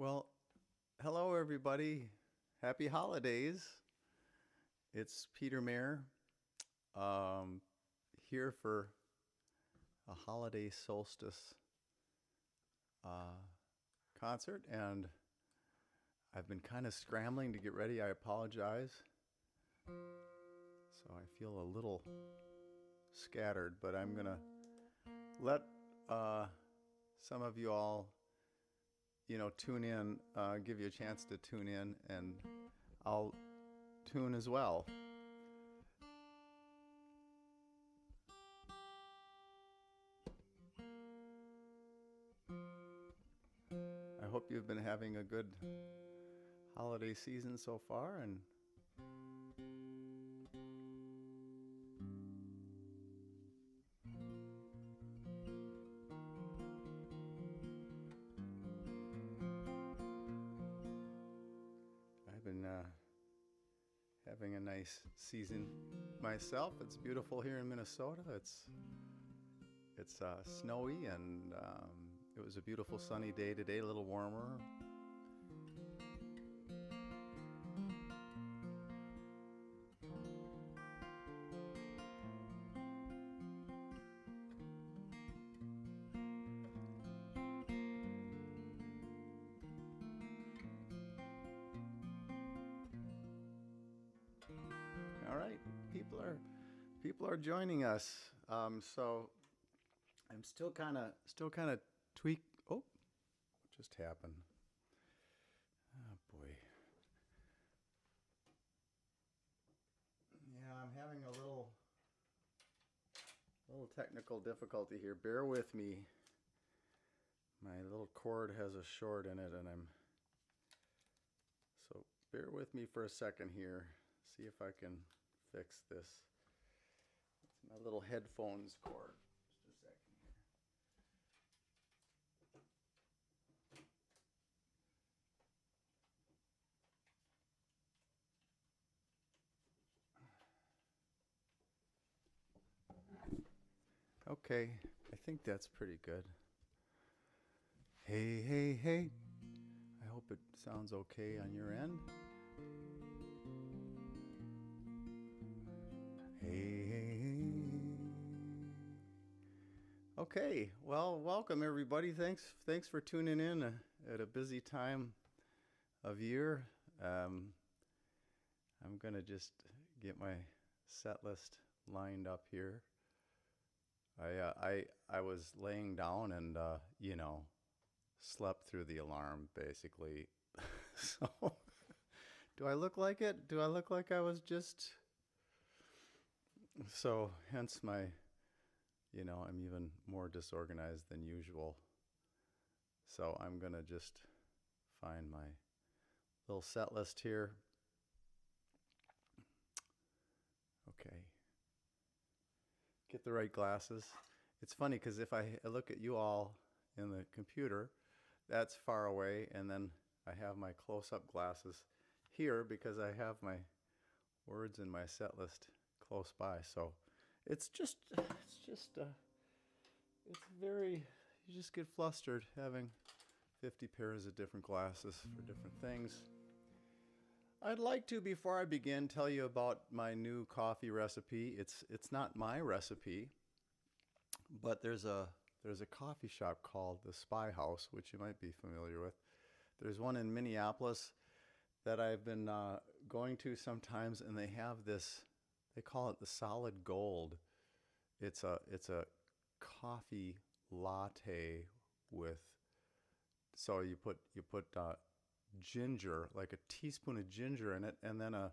Well, hello everybody. Happy holidays. It's Peter Mayer um, here for a holiday solstice uh, concert, and I've been kind of scrambling to get ready. I apologize. So I feel a little scattered, but I'm going to let uh, some of you all, tune in, give you a chance to tune in, and I'll tune as well. I hope you've been having a good holiday season so far, and I've been having a nice season myself. It's beautiful here in Minnesota. It's snowy, and it was a beautiful sunny day today, a little warmer. All right, people are joining us. So I'm still kind of tweak. Oh, what just happened? Oh boy. Yeah, I'm having a little technical difficulty here. Bear with me. My little cord has a short in it, and so bear with me for a second here. See if I can fix this. It's my little headphones cord. Just a second here. Okay, I think that's pretty good. Hey, hey, hey. I hope it sounds okay on your end. Hey, hey, hey. Okay, well, welcome everybody. Thanks for tuning in at a busy time of year. I'm gonna just get my set list lined up here. I was laying down and slept through the alarm basically. So do I look like it? Do I look like I was just so hence my I'm even more disorganized than usual. So I'm gonna just find my little set list here. Okay. Get the right glasses. It's funny because if I look at you all in the computer, that's far away, and then I have my close-up glasses here because I have my words in my set list close by. So it's very, you just get flustered having 50 pairs of different glasses for different things. I'd like to, before I begin, tell you about my new coffee recipe. It's not my recipe, but there's a coffee shop called the Spy House, which you might be familiar with. There's one in Minneapolis that I've been going to sometimes, and they have this. They call it the Solid Gold. It's a coffee latte with. So you put ginger, like a teaspoon of ginger in it, and then a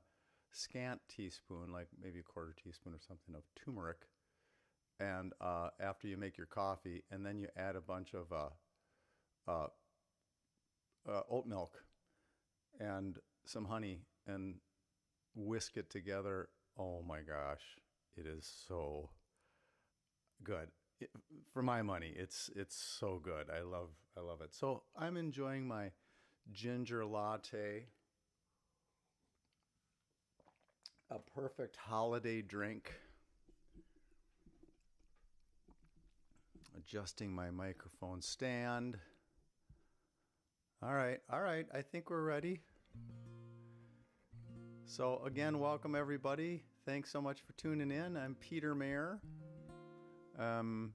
scant teaspoon, like maybe a quarter teaspoon or something, of turmeric. And after you make your coffee, and then you add a bunch of oat milk and some honey and whisk it together. Oh my gosh, it is so good. For my money, it's so good. I love it. So I'm enjoying my ginger latte, a perfect holiday drink. Adjusting my microphone stand. All right. I think we're ready. So, again, welcome everybody. Thanks so much for tuning in. I'm Peter Mayer. Um,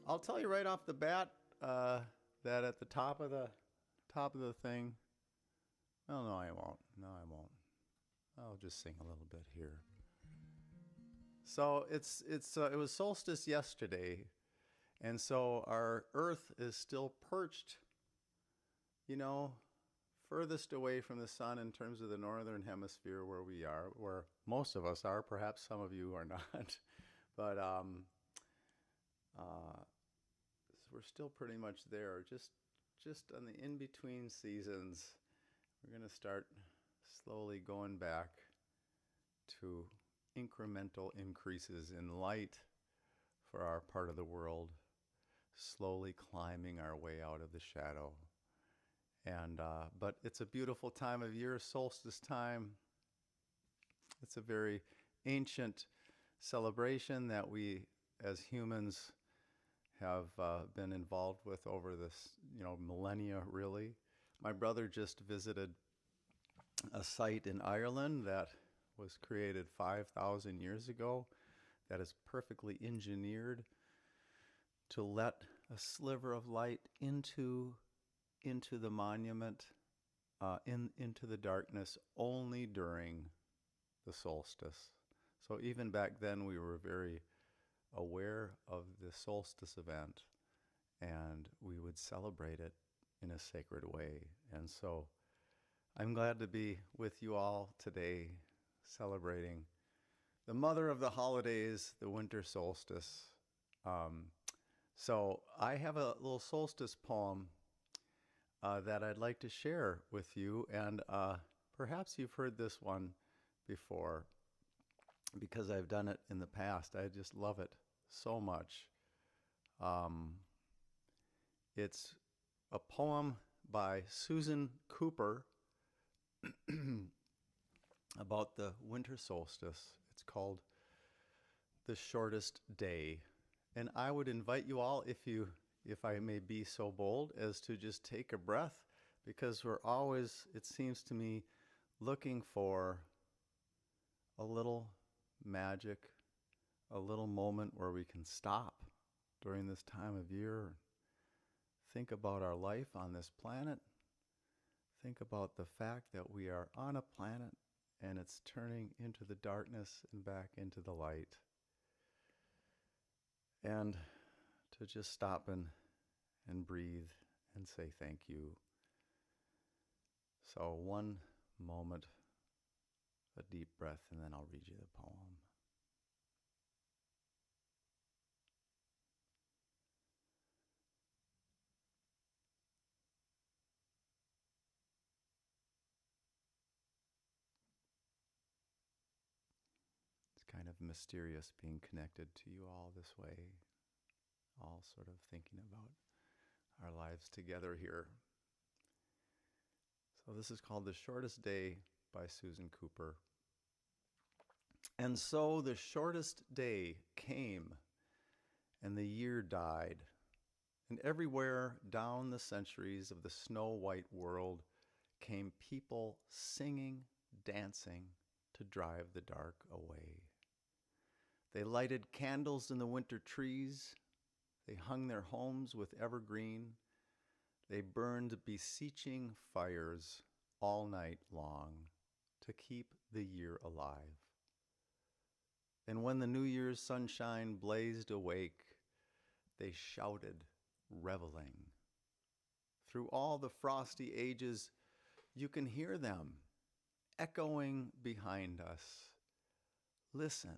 I'll tell you right off the bat that at the top of the thing. Oh no, I won't. No, I won't. I'll just sing a little bit here. So it was solstice yesterday, and so our Earth is still perched, you know, furthest away from the sun in terms of the northern hemisphere where we are, where most of us are. Perhaps some of you are not, but we're still pretty much there. Just on the in between seasons, we're going to start slowly going back to incremental increases in light for our part of the world, slowly climbing our way out of the shadow. And but it's a beautiful time of year, solstice time. It's a very ancient celebration that we, as humans, have been involved with over this, millennia. Really, my brother just visited a site in Ireland that was created 5,000 years ago, that is perfectly engineered to let a sliver of light into the monument, into the darkness only during the solstice. So even back then we were very aware of the solstice event, and we would celebrate it in a sacred way. And so I'm glad to be with you all today, celebrating the mother of the holidays, the winter solstice. So I have a little solstice poem that I'd like to share with you, and perhaps you've heard this one before because I've done it in the past. I just love it so much. It's a poem by Susan Cooper about the winter solstice. It's called The Shortest Day. And I would invite you all, if I may be so bold, as to just take a breath, because we're always, it seems to me, looking for a little magic, a little moment where we can stop during this time of year, think about our life on this planet, think about the fact that we are on a planet and it's turning into the darkness and back into the light. And to just stop and breathe and say thank you. So one moment, a deep breath, and then I'll read you the poem. It's kind of mysterious being connected to you all this way, all sort of thinking about our lives together here. So this is called The Shortest Day by Susan Cooper. And so the shortest day came, and the year died, and everywhere down the centuries of the snow-white world came people singing, dancing to drive the dark away. They lighted candles in the winter trees. They hung their homes with evergreen. They burned beseeching fires all night long to keep the year alive. And when the New Year's sunshine blazed awake, they shouted, reveling. Through all the frosty ages, you can hear them echoing behind us. Listen,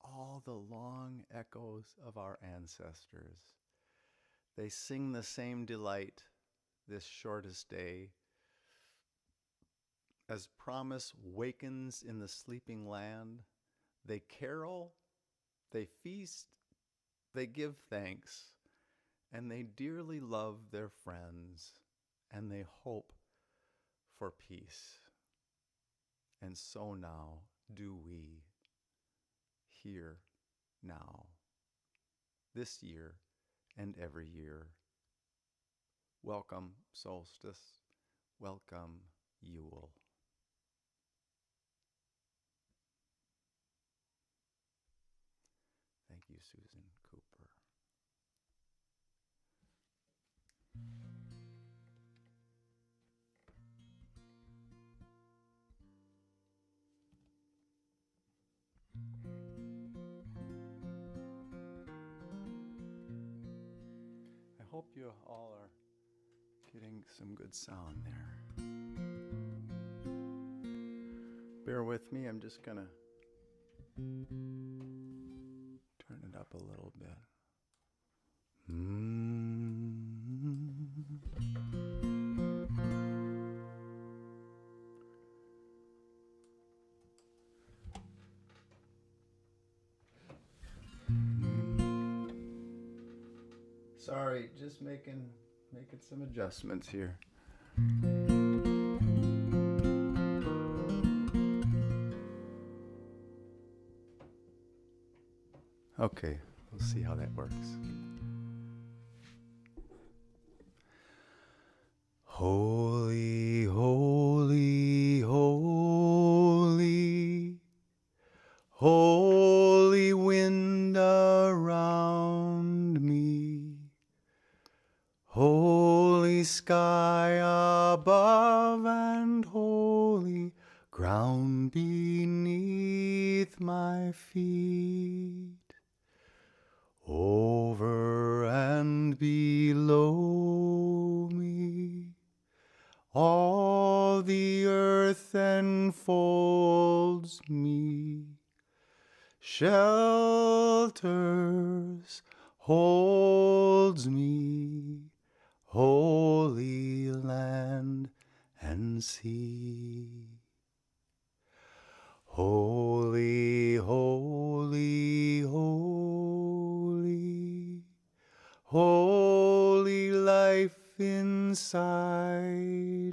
all the long echoes of our ancestors. They sing the same delight this shortest day. As promise wakens in the sleeping land, they carol, they feast, they give thanks, and they dearly love their friends, and they hope for peace. And so now do we, here, now, this year and every year. Welcome, Solstice. Welcome, Yule. Thank you, Susan Cooper. I hope you all are getting some good sound there. Bear with me, I'm just gonna turn it up a little bit. Sorry, just making some adjustments here. Okay, we'll see how that works. Holy, holy, holy, holy wind around me, holy sky above and holy ground beneath my feet. Over and below me, all the earth enfolds me, shelters, holds me, holy land and sea. Holy, holy, holy, holy life inside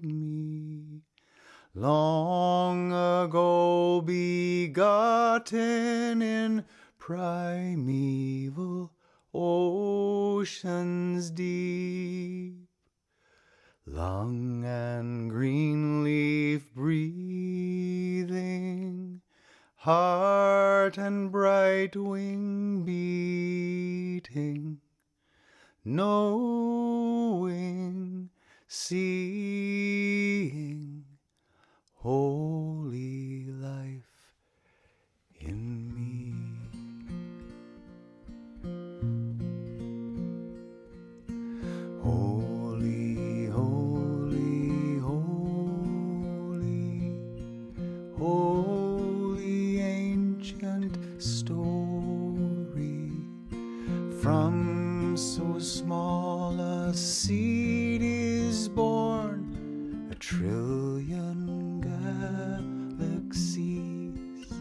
me, long ago begotten in primeval oceans deep, lung and green leaf breathing, heart and bright wing beating, knowing, seeing, holy life in me. Holy, holy, holy, holy ancient story, from so small a seed is born a trillion galaxies,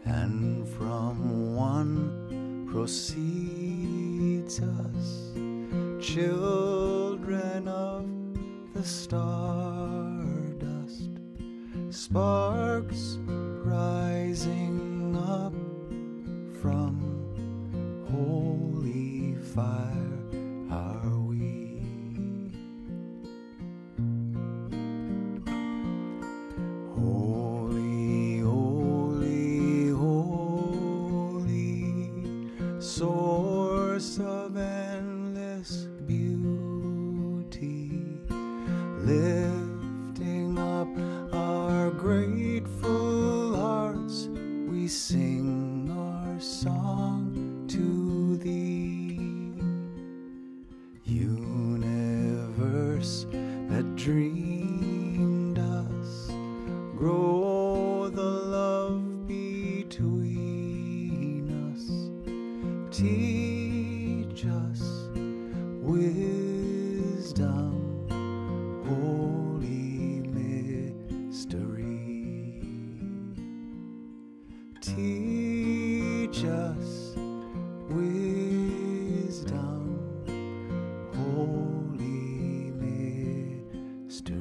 and from one proceeds us, children of the stardust, sparks rising up from holy fire are we. Holy, holy, holy, source of endless beauty, lifting up our grateful hearts, we sing our song to thee. Universe that dreamed us, grow the love between us, teach us wisdom, holy mystery. Teach us wisdom, holy mystery.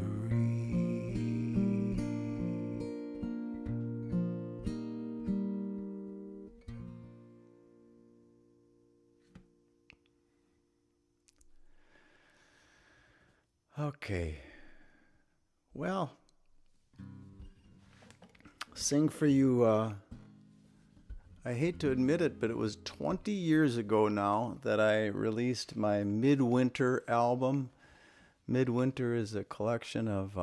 Okay. Well, sing for you. I hate to admit it, but it was 20 years ago now that I released my Midwinter album. Midwinter is a collection of,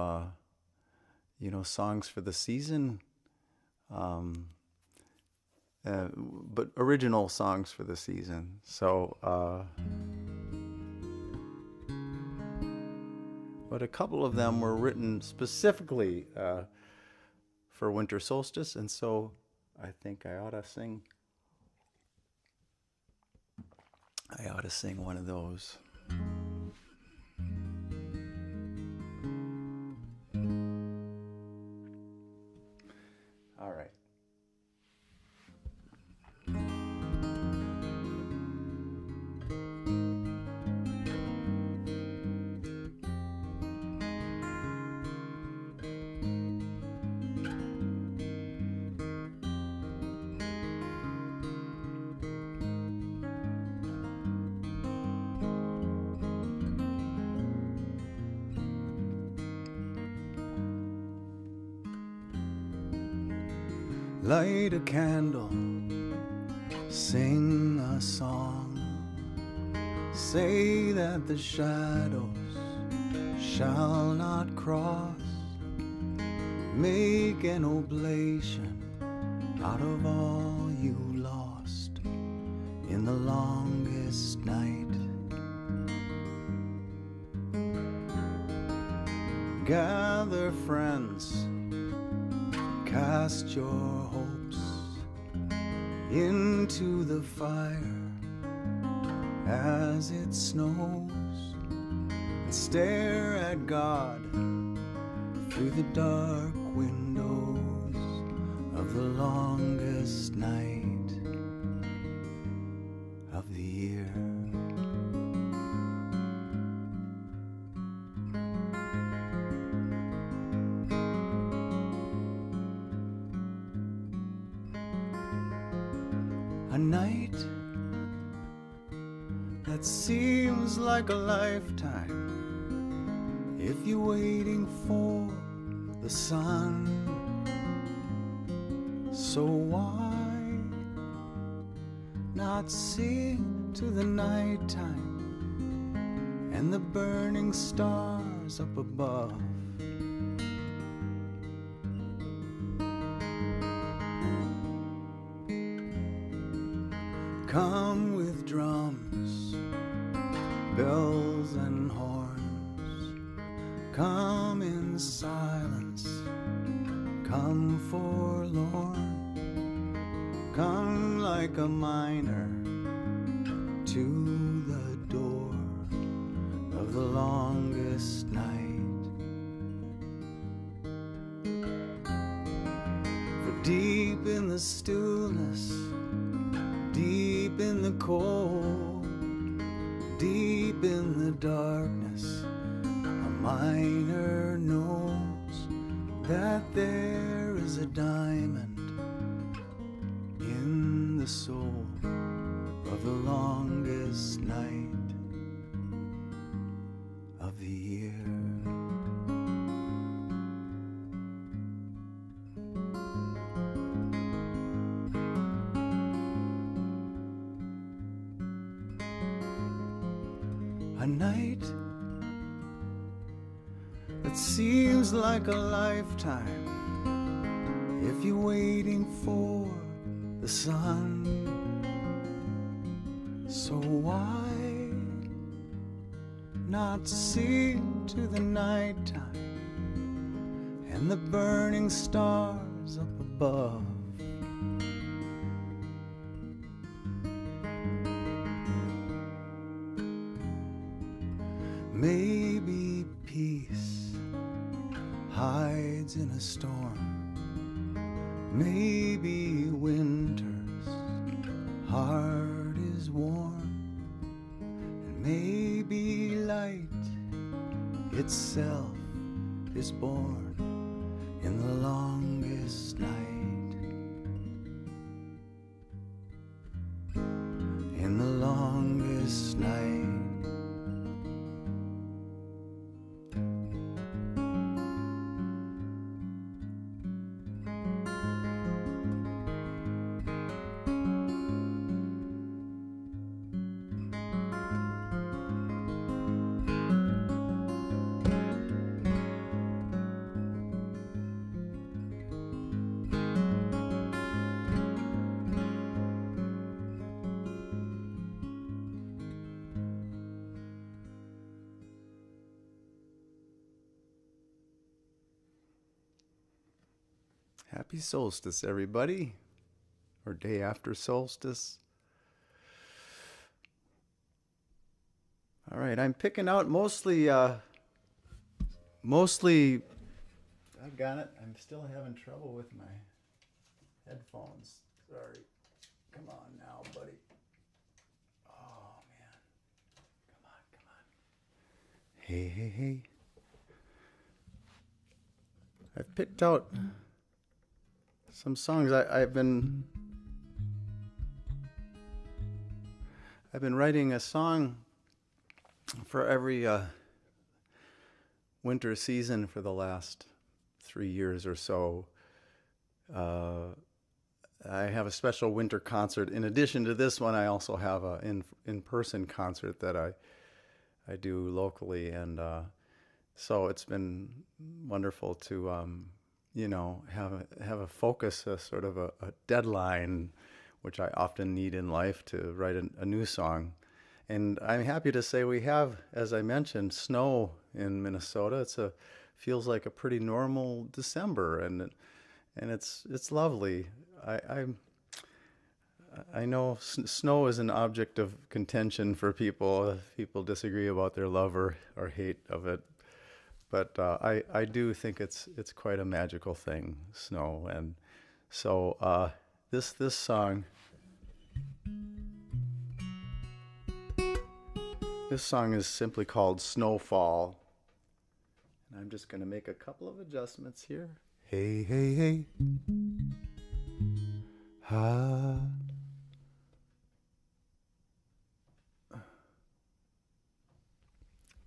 songs for the season, but original songs for the season. So, but a couple of them were written specifically for winter solstice, and so I think I ought to sing one of those. All right. Light a candle, sing a song, say that the shadows shall not cross, make an oblation out of all you lost in the longest night. Gather friends, cast your hopes into the fire as it snows, and stare at God through the dark windows of the longest night of the year. A night that seems like a lifetime if you're waiting for the sun. So why not sing to the nighttime and the burning stars up above? Come with drums, bells and horns. Come in silence, come forlorn. Come like a miner to the door of the longest night. For deep in the stillness, deep in the cold, deep in the darkness, a miner knows that there is a diamond in the soul of the longest night of the year. A night that seems like a lifetime if you're waiting for the sun. So why not sing to the nighttime and the burning stars up above? Maybe peace hides in a storm. Maybe winter's heart is warm. And maybe light itself is born in the longest night. In the longest night Happy solstice, everybody. Or day after solstice. All right, I'm picking out mostly, I've got it. I'm still having trouble with my headphones. Sorry. Come on now, buddy. Oh, man. Come on. Hey, hey, hey. I've picked out some songs. I've been writing a song for every winter season for the last 3 years or so. I have a special winter concert. In addition to this one, I also have an in-person concert that I do locally, and so it's been wonderful to have a focus, a sort of a deadline, which I often need in life to write a new song. And I'm happy to say we have, as I mentioned, snow in Minnesota. Feels like a pretty normal December, and it's lovely. I know snow is an object of contention for people. People disagree about their love or hate of it, but I do think it's quite a magical thing, snow. And so this song. This song is simply called Snowfall. And I'm just going to make a couple of adjustments here. Hey, hey, hey. Ha.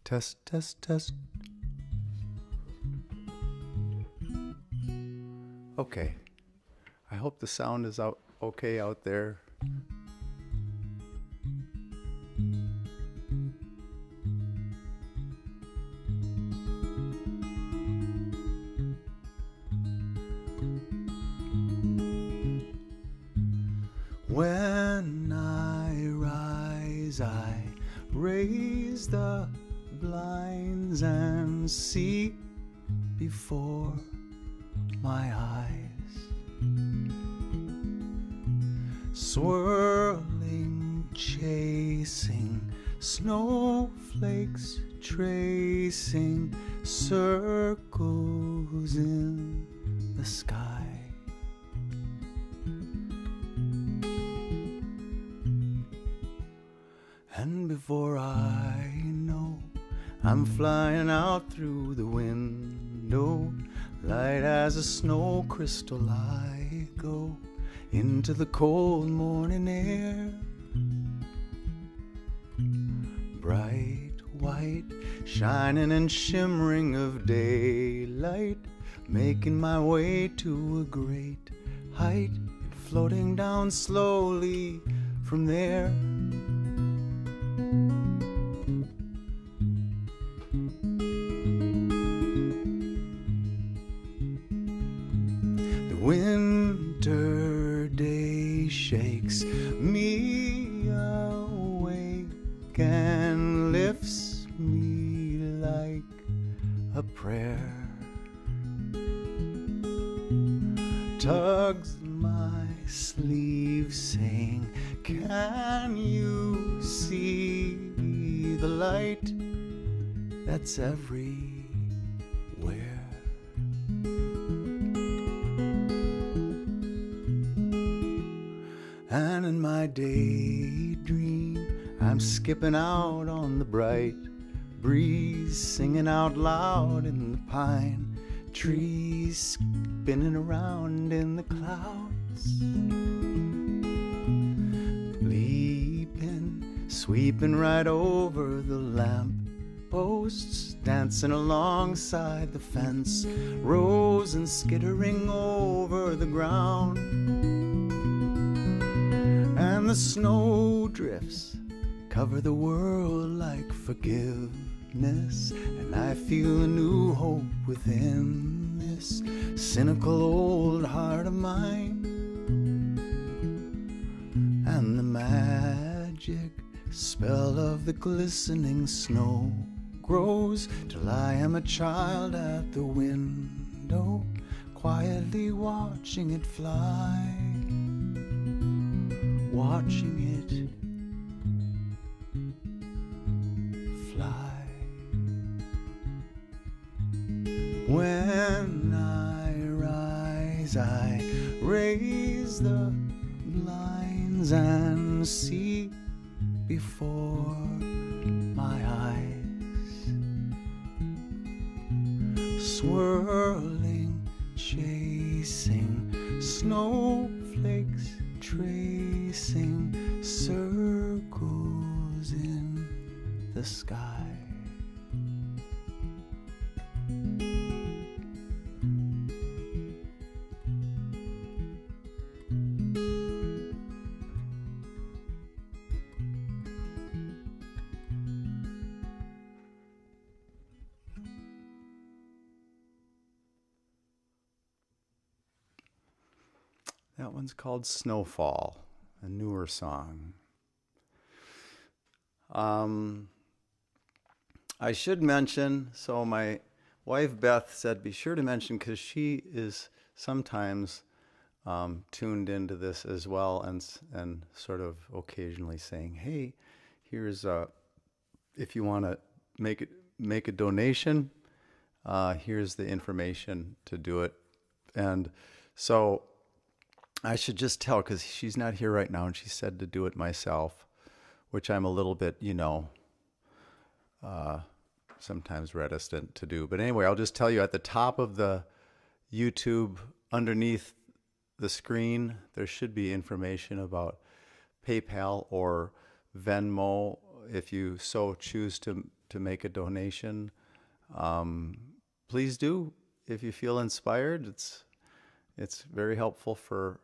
Test, test, test. Okay. I hope the sound is okay out there. When I rise, I raise the blinds and see before my eyes, swirling, chasing, snowflakes tracing circles in the sky. And before I know, I'm flying out through the window. Light as a snow crystal, I go into the cold morning air. Bright white, shining and shimmering of daylight, making my way to a great height, floating down slowly from there. Winter day shakes me awake and lifts me like a prayer, tugs my sleeve saying, can you see the light that's everywhere? And in my daydream, I'm skipping out on the bright breeze, singing out loud in the pine trees, spinning around in the clouds, leaping, sweeping right over the lamp posts, dancing alongside the fence rows and skittering over the ground. And the snow drifts cover the world like forgiveness, and I feel a new hope within this cynical old heart of mine. And the magic spell of the glistening snow grows till I am a child at the window, quietly watching it fly, watching it fly. When I rise, I raise the blinds and see before my eyes, swirling, chasing, snowflakes tracing circles in the sky. That one's called Snowfall, a newer song. I should mention, so my wife Beth said be sure to mention, because she is sometimes tuned into this as well, and sort of occasionally saying, hey, here's if you want to make a donation, here's the information to do it. And so I should just tell, because she's not here right now, and she said to do it myself, which I'm a little bit, sometimes reticent to do. But anyway, I'll just tell you, at the top of the YouTube, underneath the screen, there should be information about PayPal or Venmo if you so choose to make a donation. Please do, if you feel inspired. It's very helpful for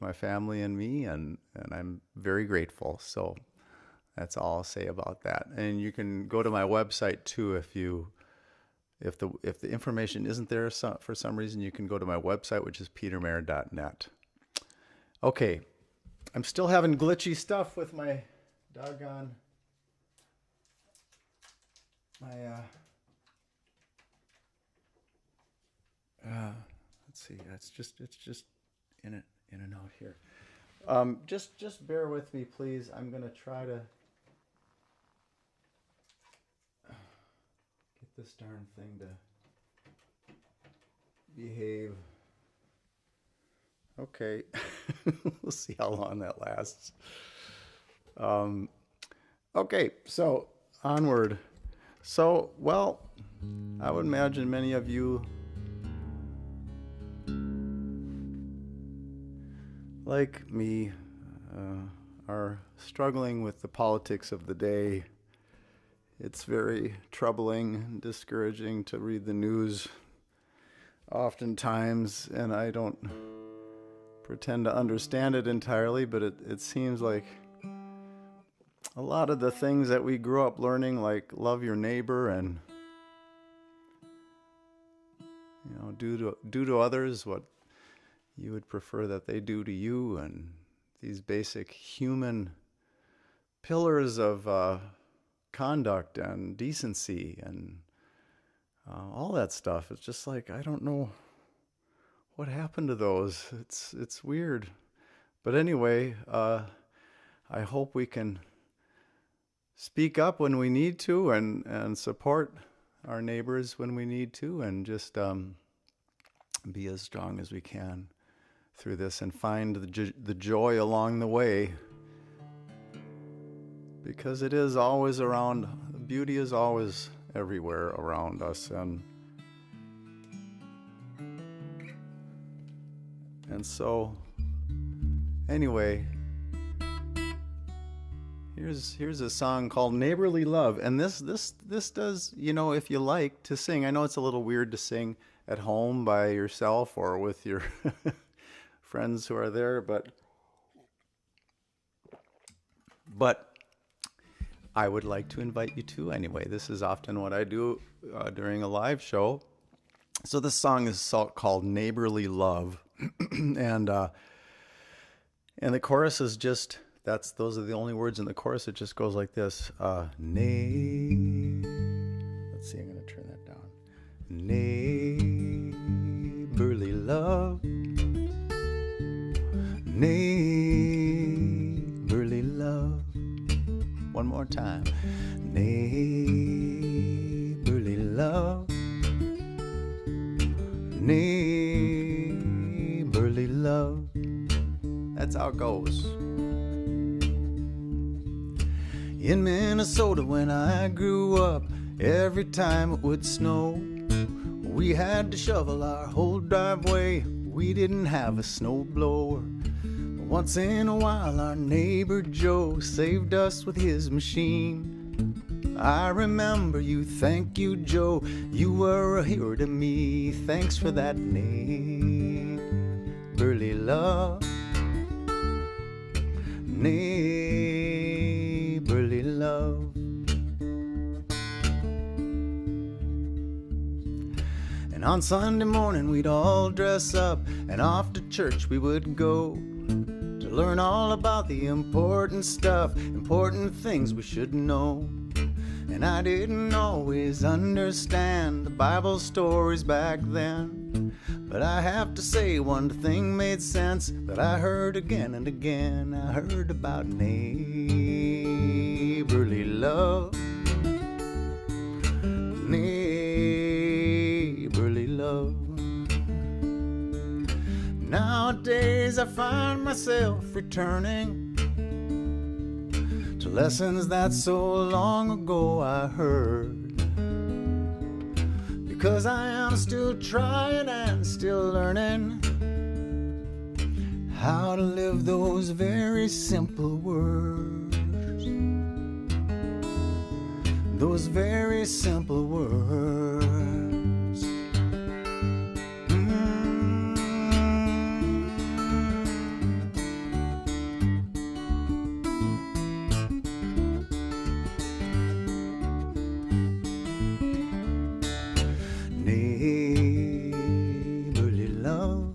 my family and me, and I'm very grateful. So that's all I'll say about that. And you can go to my website too if the information isn't there for some reason. You can go to my website, which is petermayer.net. Okay, I'm still having glitchy stuff with my doggone let's see. It's just in and out here. Just bear with me, please. I'm gonna try to get this darn thing to behave. Okay, we'll see how long that lasts. Okay, so onward. So, well, I would imagine many of you, like me, are struggling with the politics of the day. It's very troubling and discouraging to read the news oftentimes, and I don't pretend to understand it entirely, but it seems like a lot of the things that we grew up learning, like love your neighbor and do to others what you would prefer that they do to you, and these basic human pillars of conduct and decency and all that stuff. It's just like, I don't know what happened to those. It's weird. But anyway, I hope we can speak up when we need to, and support our neighbors when we need to, and just be as strong as we can through this, and find the joy along the way, because it is always around. Beauty is always everywhere around us, and so anyway, here's a song called Neighborly Love, and this does, if you like to sing. I know it's a little weird to sing at home by yourself or with your friends who are there, but I would like to invite you to anyway. This is often what I do during a live show. So this song is called Neighborly Love, and the chorus is just, those are the only words in the chorus. It just goes like this. Let's see, I'm going to turn that down. Neighborly love, neighborly love. One more time. Neighborly love, neighborly love. That's how it goes. In Minnesota when I grew up, every time it would snow, we had to shovel our whole driveway. We didn't have a snowblower. But once in a while our neighbor Joe saved us with his machine. I remember you, thank you Joe, you were a hero to me. Thanks for that neighborly love, neighborly love. And on Sunday morning we'd all dress up and off to church we would go to learn all about the important stuff, important things we should know. And I didn't always understand the Bible stories back then, but I have to say one thing made sense that I heard again and again. I heard about neighborly love, neighborly love. Nowadays I find myself returning to lessons that so long ago I heard, because I am still trying and still learning how to live those very simple words, those very simple words. Neighborly love,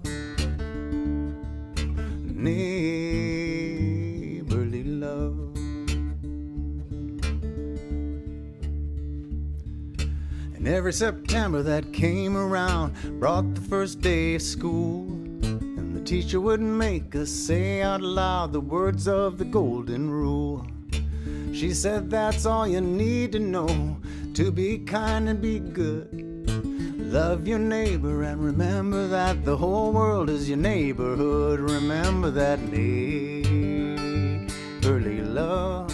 neighborly love. And every September that came around brought the first day of school, and the teacher would make us say out loud the words of the golden rule. She said that's all you need to know to be kind and be good. Love your neighbor and remember that the whole world is your neighborhood. Remember that neighborly love,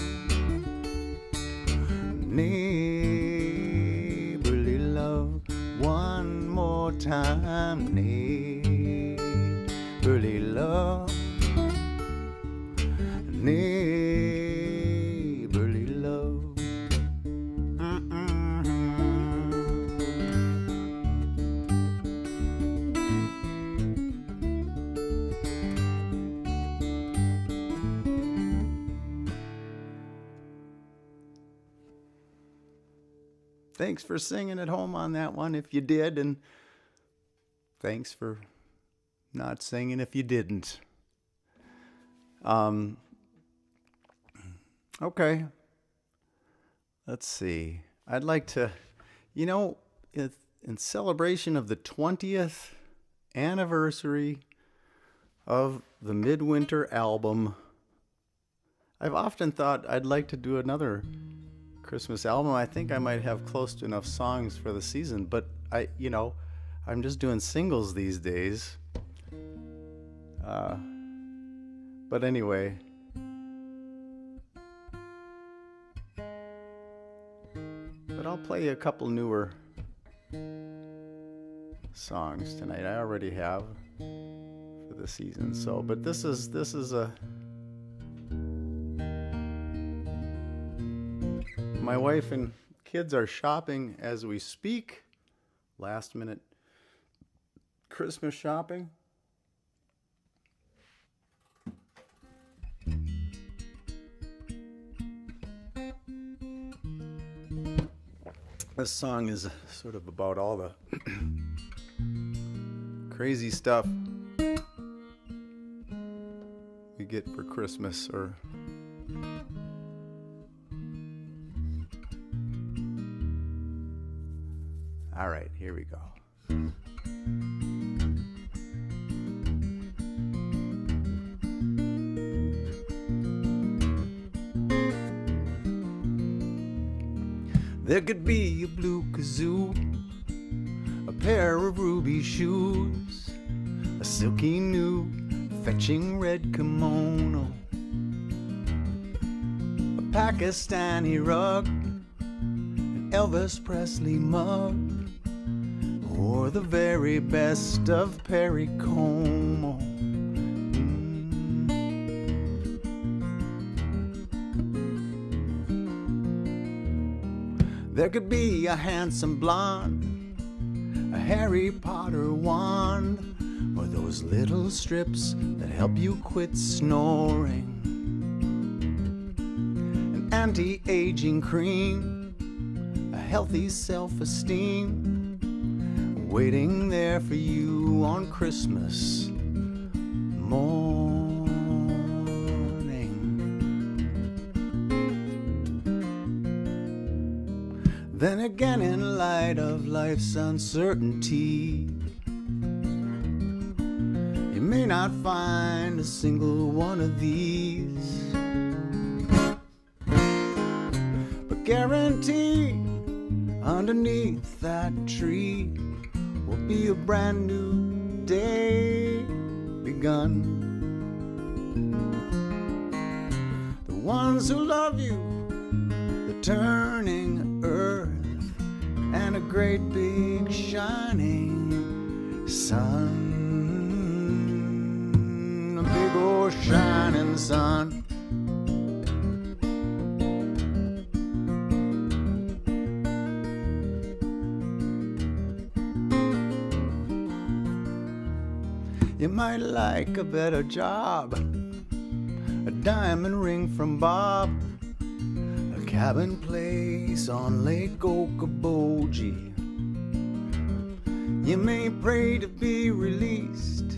neighborly love. One more time, neighborly love, neighborly love. Thanks for singing at home on that one if you did, and thanks for not singing if you didn't. Okay. Let's see. I'd like to, in celebration of the 20th anniversary of the Midwinter album, I've often thought I'd like to do another Christmas album. I think I might have close to enough songs for the season, but I'm just doing singles these days. But anyway, but I'll play a couple newer songs tonight. I already have for the season. So, but this is a my wife and kids are shopping as we speak. Last minute Christmas shopping. This song is sort of about all the crazy stuff we get for Christmas or all right, here we go. There could be a blue kazoo, a pair of ruby shoes, a silky new fetching red kimono, a Pakistani rug, an Elvis Presley mug, or the very best of Perry Como. There could be a handsome blonde, a Harry Potter wand, or those little strips that help you quit snoring, an anti-aging cream, a healthy self-esteem, waiting there for you on Christmas morning. Then again, in light of life's uncertainty, you may not find a single one of these, but guaranteed underneath that tree will be a brand new day begun. The ones who love you, the turning earth, and a great big shining sun, a big old shining sun. You might like a better job, a diamond ring from Bob, a cabin place on Lake Okoboji. You may pray to be released,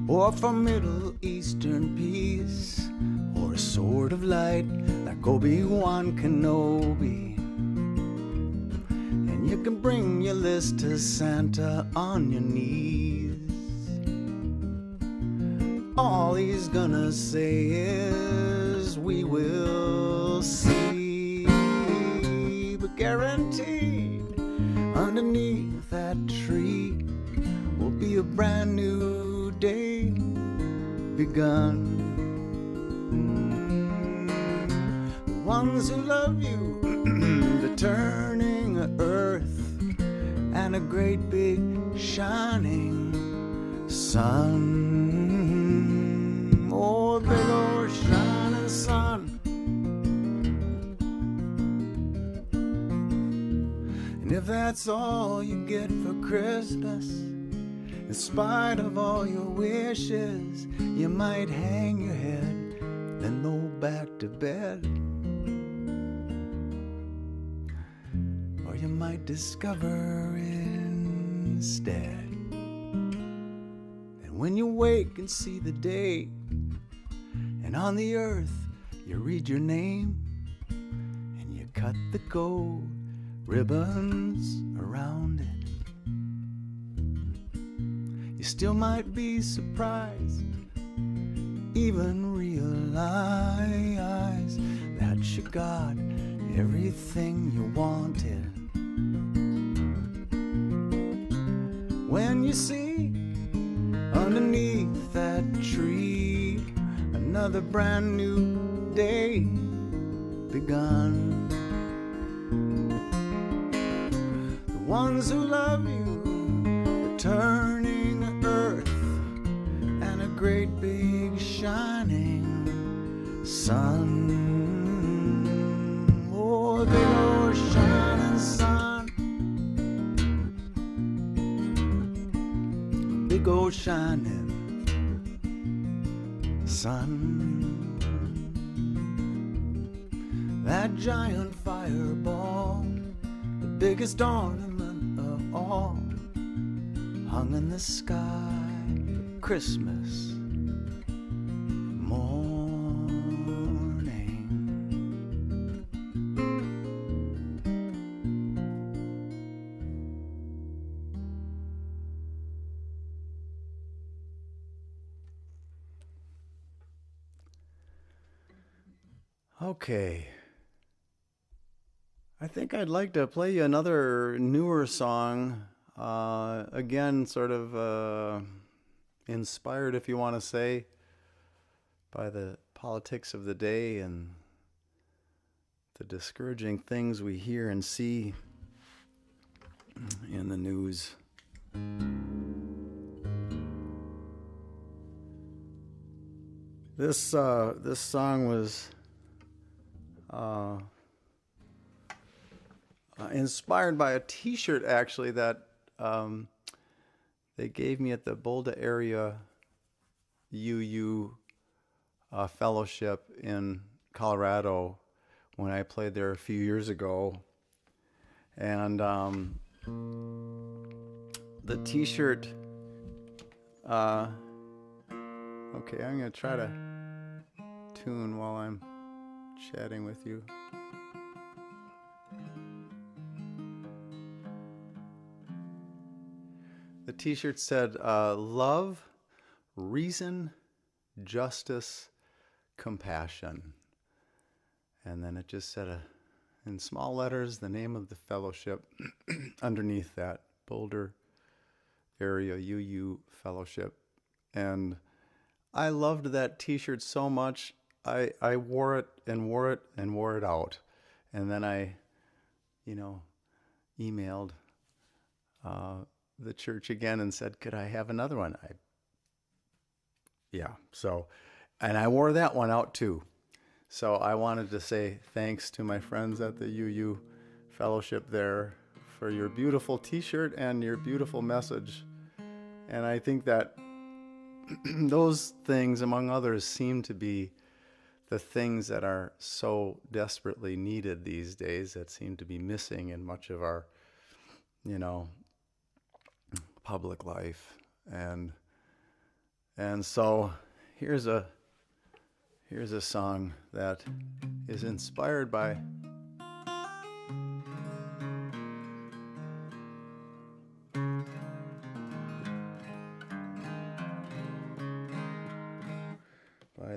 or for Middle Eastern peace, or a sword of light like Obi-Wan Kenobi. And you can bring your list to Santa on your knees. All he's gonna say is, we will see. But guaranteed, underneath that tree will be a brand new day begun. The ones who love you, the turning earth, and a great big shining sun. Oh, big old shining sun. And if that's all you get for Christmas, in spite of all your wishes, you might hang your head, then go back to bed. Or you might discover instead that when you wake and see the day, and on the earth you read your name, and you cut the gold ribbons around it, you still might be surprised, even realize that you got everything you wanted. When you see underneath that tree another brand new day begun. The ones who love you, the turning earth, and a great big shining sun. Oh, a big old shining sun. A big old shining sun. That giant fireball, the biggest ornament of all, hung in the sky Christmas morning. Okay. I think I'd like to play you another newer song. Again, sort of inspired, if you want to say, by the politics of the day and the discouraging things we hear and see in the news. This song was inspired by a T-shirt, actually, that they gave me at the Boulder area UU fellowship in Colorado when I played there a few years ago. And the T-shirt, okay, I'm going to try to tune while I'm chatting with you. The T-shirt said, love, reason, justice, compassion. And then it just said, in small letters, the name of the fellowship underneath that, Boulder Area UU Fellowship. And I loved that T-shirt so much, I wore it and wore it and wore it out. And then I, emailed the church again and said, could I have another one? And I wore that one out too. So I wanted to say thanks to my friends at the UU Fellowship there for your beautiful T-shirt and your beautiful message. And I think that those things, among others, seem to be the things that are so desperately needed these days, that seem to be missing in much of our, public life. And so here's a song that is inspired by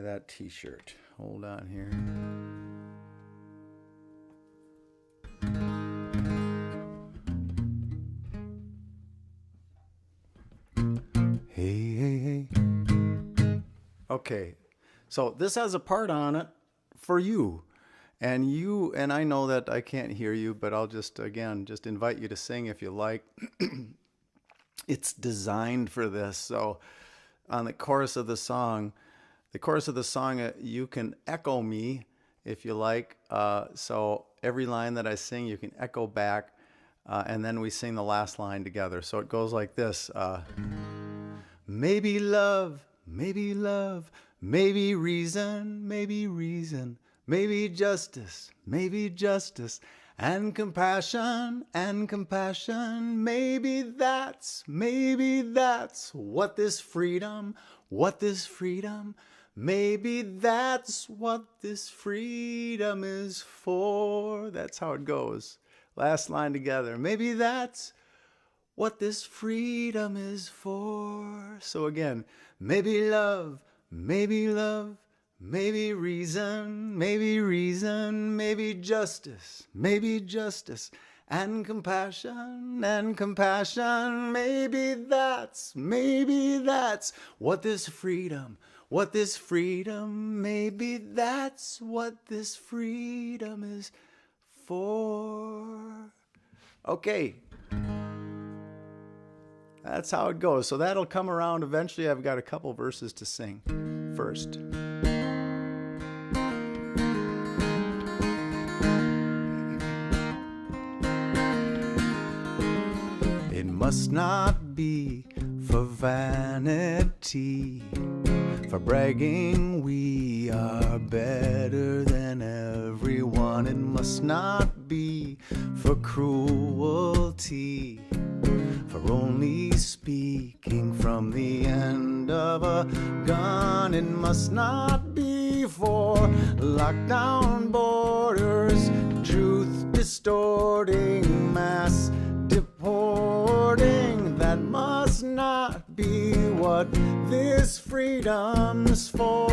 that T-shirt. Hold on here. Hey. Okay, so this has a part on it for you. And I know that I can't hear you, but I'll just invite you to sing if you like. It's designed for this. So on the chorus of the song, you can echo me if you like. So every line that I sing, you can echo back, and then we sing the last line together. So it goes like this. Maybe love, maybe reason, maybe justice, and compassion, maybe that's what this freedom, maybe that's what this freedom is for. That's how it goes. Last line together. Maybe that's what this freedom is for. So again, maybe love, maybe reason, maybe justice, and compassion, maybe that's what this freedom, maybe that's what this freedom is for. Okay. That's how it goes. So that'll come around eventually. I've got a couple verses to sing first. It must not be for vanity, for bragging we are better than everyone. It must not be for cruelty, for only speaking from the end of a gun. It must not be for lockdown borders, truth distorting, mass deporting. That must not be what this freedom's for.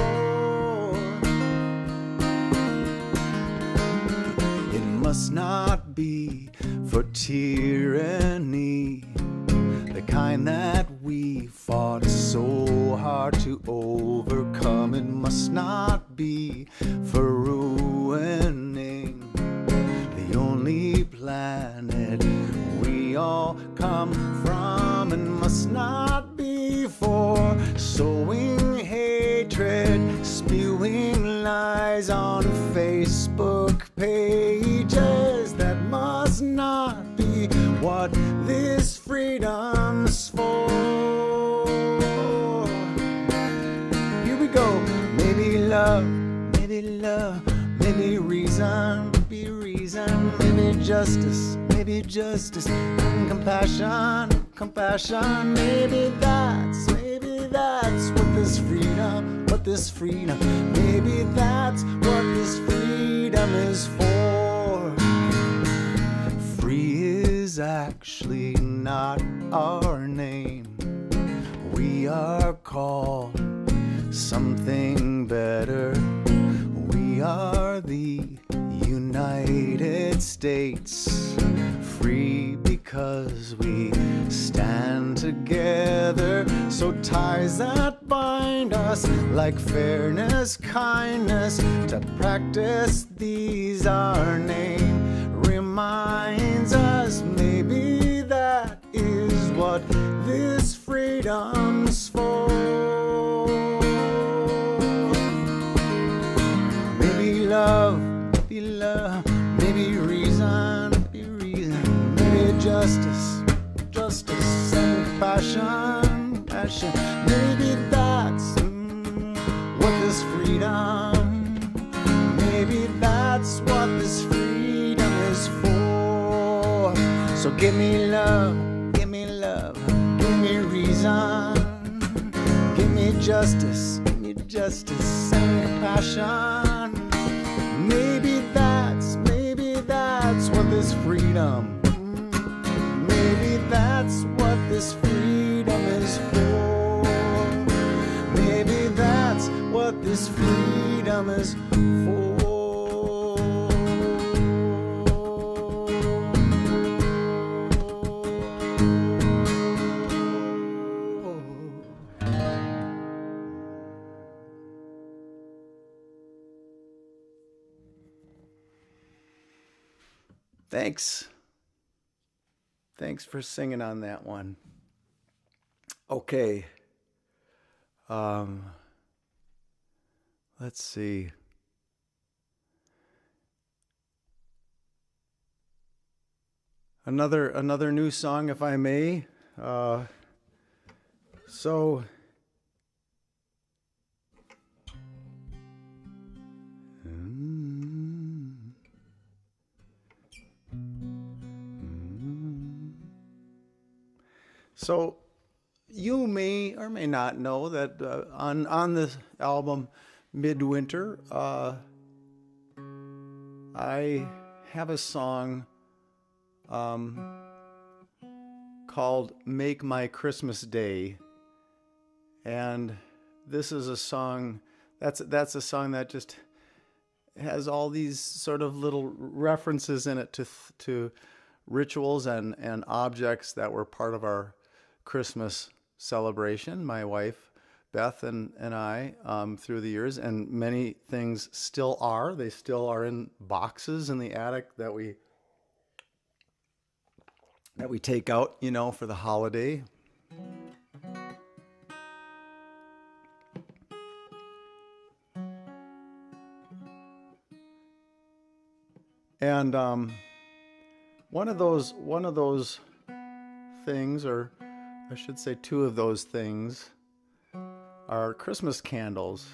It must not be for tyranny, the kind that we fought so hard to overcome. It must not be for ruining the only planet we all come from. It must not be for sowing hatred, spewing lies on Facebook pages. That must not be what this freedom's for. Here we go. Maybe love, maybe reason, maybe justice, and compassion. Maybe that's what this freedom, maybe that's what this freedom is for. Free is actually not our name. We are called something better. We are the United States, free because we stand together. So ties that bind us, like fairness, kindness, to practice these our name reminds us. Maybe that is what this freedom's for. Maybe love, maybe reason, maybe justice and compassion. Maybe that's what this freedom, maybe that's what this freedom is for. So give me love, give me reason, give me justice and compassion. Maybe that's what this freedom, maybe that's what this freedom is for. Maybe that's what this freedom is for. Thanks for singing on that one. Okay. Let's see. Another new song, if I may. So you may or may not know that on this album, Midwinter, I have a song called Make My Christmas Day. And this is a song, that's a song that just has all these sort of little references in it to rituals and objects that were part of our Christmas celebration, my wife Beth and I, through the years, and many things still are. They still are in boxes in the attic that we take out, for the holiday. And one of those things, or I should say two of those things, are Christmas candles.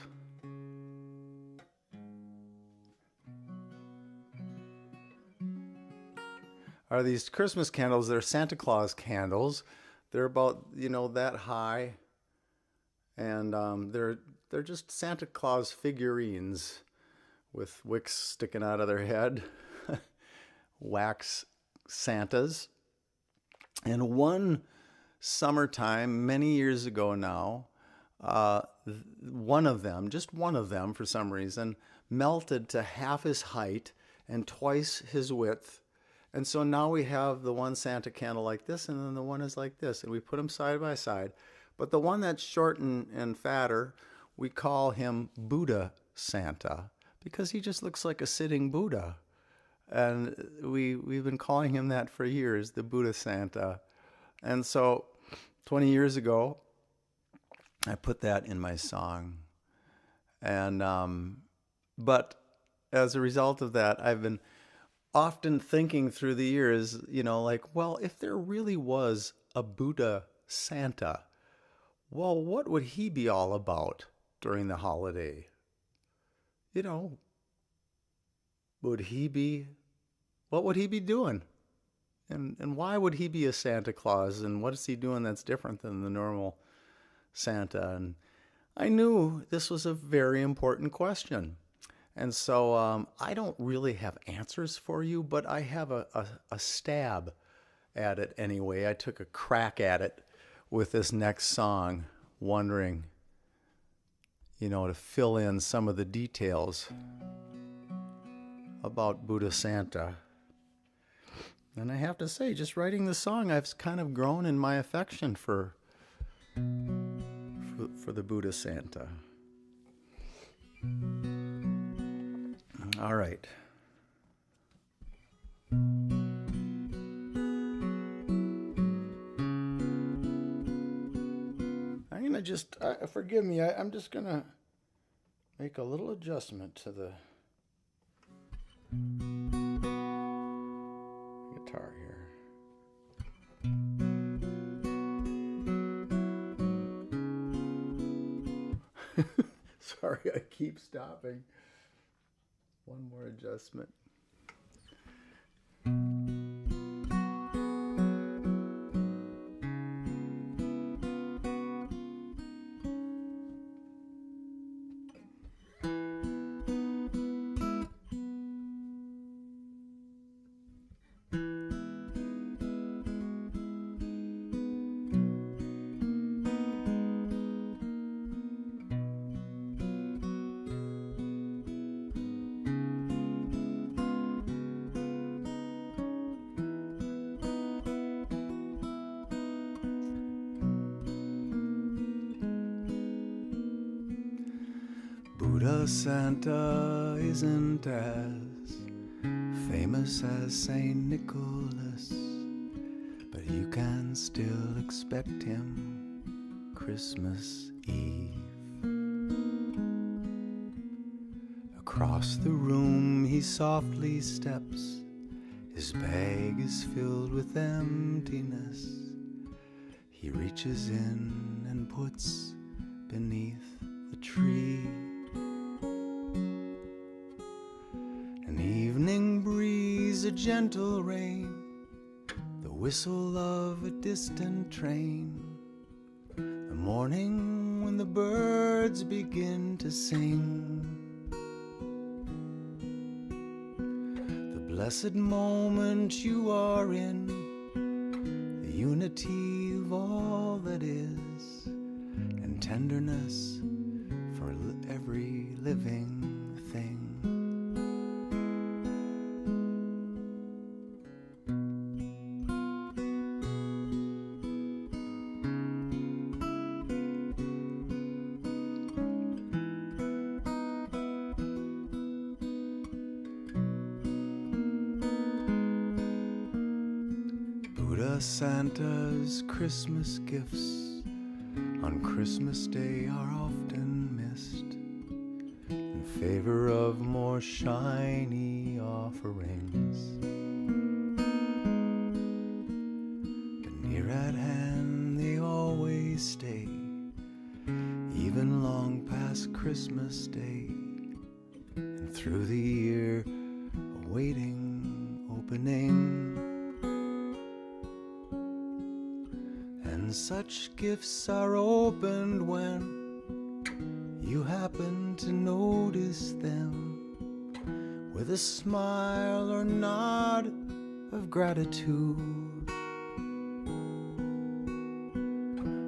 Are these Christmas candles? They're Santa Claus candles. They're about that high, and they're just Santa Claus figurines with wicks sticking out of their head, wax Santas. And one summertime, many years ago now, just one of them, for some reason, melted to half his height and twice his width. And so now we have the one Santa candle like this, and then the one is like this, and we put them side by side. But the one that's short and fatter, we call him Buddha Santa, because he just looks like a sitting Buddha. And we've been calling him that for years, the Buddha Santa. And so 20 years ago, I put that in my song. And but as a result of that, I've been often thinking through the years, like, well, if there really was a Buddha Santa, well, what would he be all about during the holiday? What would he be doing? And why would he be a Santa Claus? And what is he doing that's different than the normal Santa? And I knew this was a very important question. And so I don't really have answers for you, but I have a stab at it anyway. I took a crack at it with this next song, wondering, to fill in some of the details about Buddha Santa. And I have to say, just writing the song, I've kind of grown in my affection for the Buddha Santa. All right. I'm going to just, forgive me, I'm just going to make a little adjustment to the guitar here. Sorry, I keep stopping. One more adjustment. Buddha Santa isn't as famous as St. Nicholas, but you can still expect him Christmas Eve. Across the room he softly steps, his bag is filled with emptiness. He reaches in and puts beneath the tree an evening breeze, a gentle rain, the whistle of a distant train, the morning when the birds begin to sing, the blessed moment you are in, the unity of all that is, and tenderness for every living thing. Santa's Christmas gifts on Christmas Day are often missed in favor of more shiny offerings. But near at hand they always stay, even long past Christmas Day, and through the year awaiting opening. And such gifts are opened when you happen to notice them, with a smile or nod of gratitude.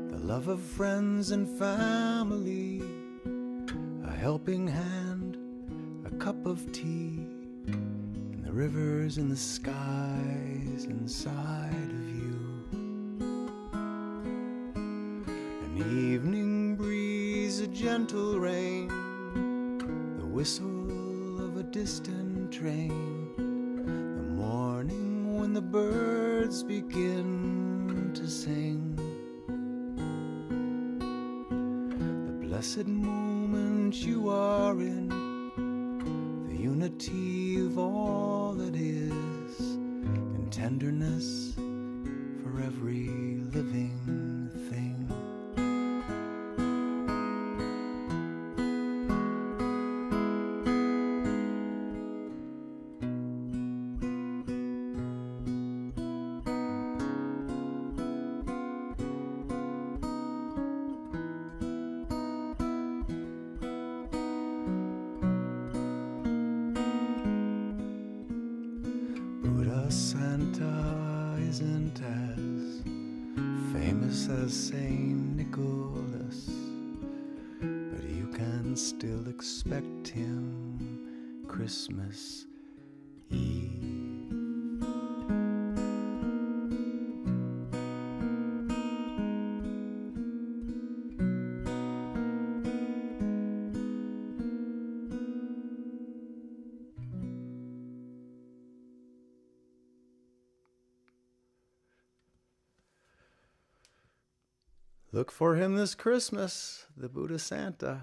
The love of friends and family, a helping hand, a cup of tea, and rivers and the skies inside of you. An evening breeze, a gentle rain, the whistle of a distant train, the morning when the birds begin to sing, the blessed moment you are in, the unity of all that is, and tenderness for every living thing. Santa isn't as famous as Saint Nicholas, but you can still expect him Christmas Eve. Look for him this Christmas, the Buddha Santa.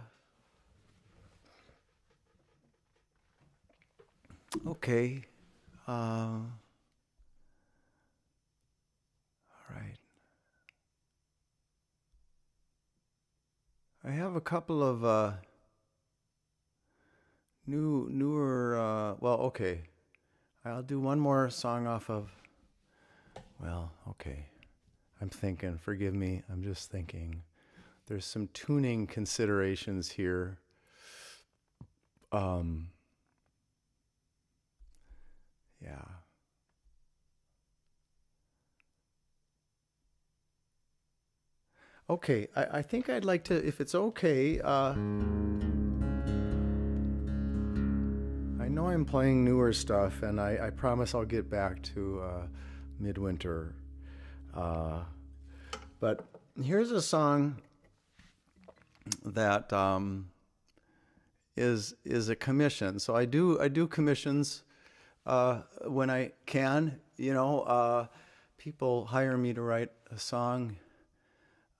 Okay. All right. I have a couple of newer, okay. I'll do one more song off of, okay. I'm thinking, forgive me, I'm just thinking. There's some tuning considerations here. Yeah. Okay, I think I'd like to, if it's okay, I know I'm playing newer stuff, and I promise I'll get back to Midwinter. But here's a song that is a commission. So I do commissions when I can. People hire me to write a song,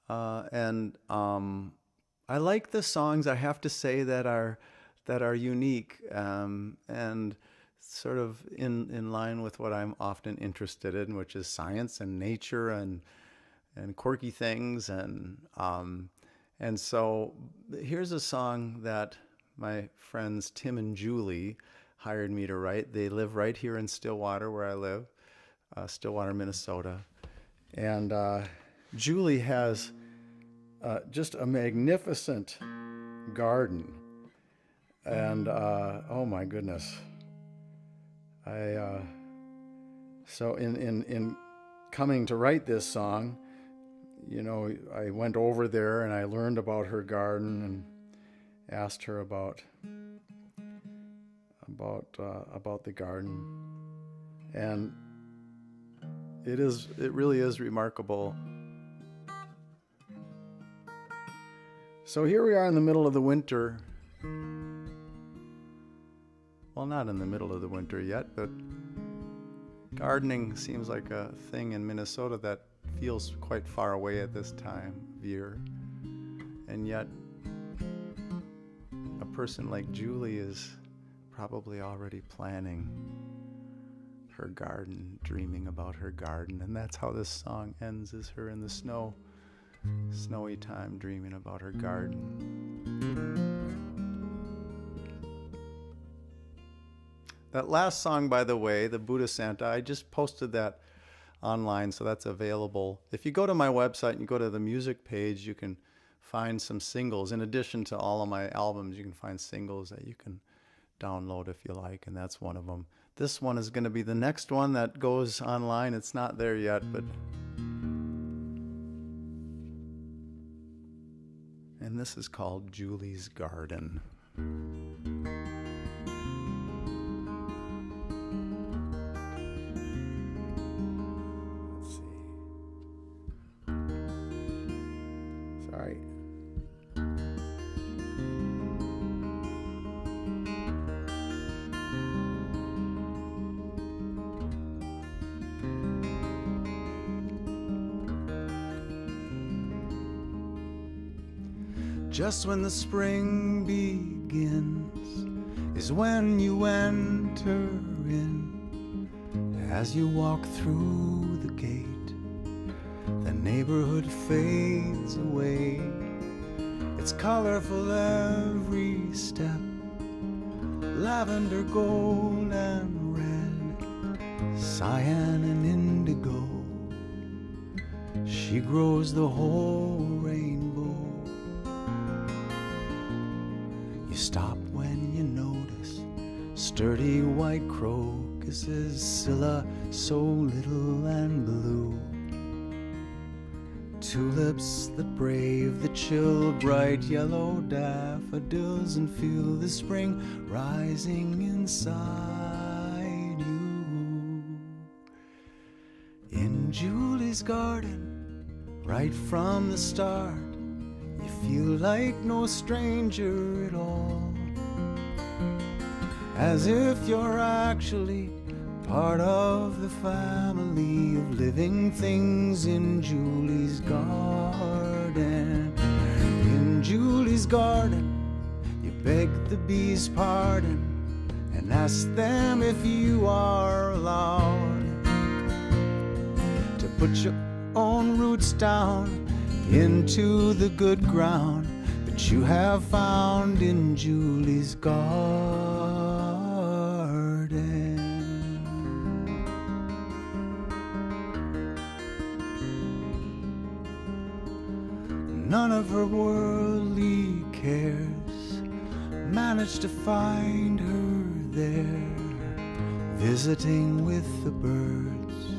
and I like the songs, I have to say, that are unique and sort of in line with what I'm often interested in, which is science and nature and quirky things, and so here's a song that my friends Tim and Julie hired me to write. They live right here in Stillwater, where I live, Stillwater, Minnesota, and Julie has just a magnificent garden, and oh my goodness, so in coming to write this song, I went over there and I learned about her garden and asked her about the garden, and it really is remarkable. So here we are in the middle of the winter. Well, not in the middle of the winter yet, but gardening seems like a thing in Minnesota that feels quite far away at this time of year. And yet, a person like Julie is probably already planning her garden, dreaming about her garden. And that's how this song ends, is her in the snowy time, dreaming about her garden. That last song, by the way, the Buddha Santa, I just posted that online, so that's available. If you go to my website and you go to the music page, you can find some singles. In addition to all of my albums, you can find singles that you can download if you like, and that's one of them. This one is going to be the next one that goes online. It's not there yet, but... And this is called Julie's Garden. Just when the spring begins is when you enter in. As you walk through the gate, the neighborhood fades away. It's colorful every step, lavender, gold and red, cyan and indigo. She grows the whole rainbow. You stop when you notice sturdy white crocuses, scilla so little and blue. Tulips that brave the chill, bright yellow daffodils, and feel the spring rising inside you. In Julie's garden, right from the start, you feel like no stranger at all, as if you're actually part of the family of living things in Julie's garden. In Julie's garden, you beg the bees' pardon and ask them if you are allowed to put your own roots down into the good ground that you have found in Julie's garden. None of her worldly cares managed to find her there, visiting with the birds,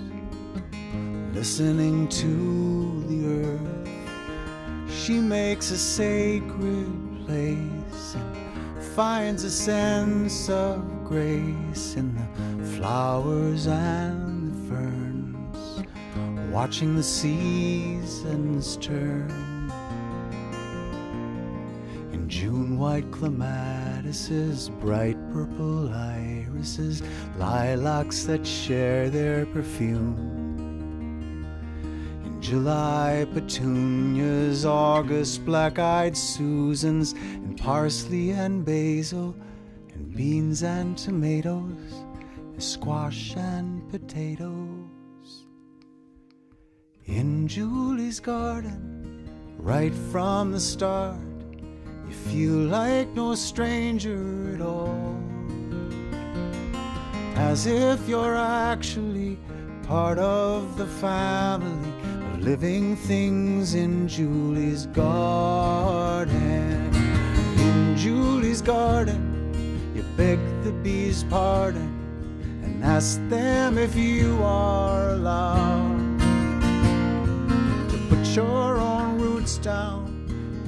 listening to the earth. She makes a sacred place and finds a sense of grace in the flowers and the ferns, watching the seasons turn. In June, white clematises, bright purple irises, lilacs that share their perfume. July petunias, August black-eyed Susans, and parsley and basil, and beans and tomatoes, and squash and potatoes. In Julie's garden, right from the start, you feel like no stranger at all, as if you're actually part of the family of living things in Julie's garden. In Julie's garden, you beg the bees' pardon and ask them if you are allowed to put your own roots down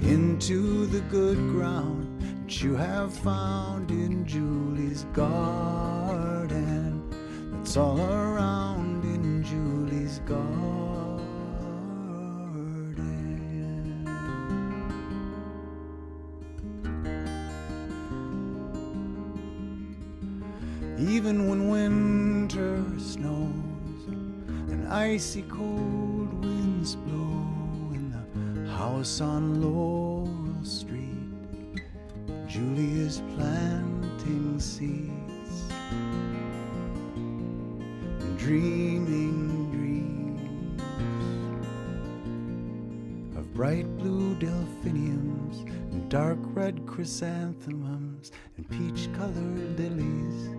into the good ground that you have found in Julie's garden. That's all around in Julie's garden. Even when winter snows and icy cold winds blow in the house on Laurel Street, Julie is planting seeds and dreaming dreams of bright blue delphiniums and dark red chrysanthemums and peach-colored lilies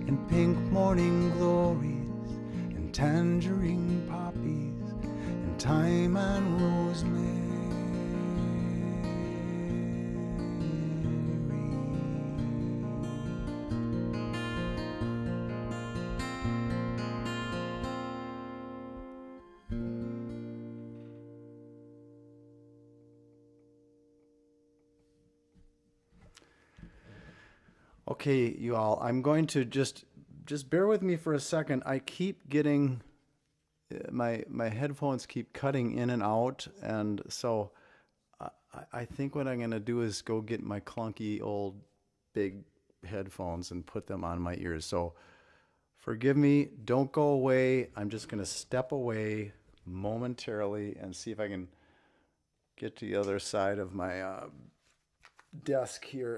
and pink morning glories and tangerine poppies and thyme and rosemary. Okay, you all, I'm going to just bear with me for a second. I keep getting, my headphones keep cutting in and out, and so I think what I'm going to do is go get my clunky old big headphones and put them on my ears. So forgive me, don't go away. I'm just going to step away momentarily and see if I can get to the other side of my desk here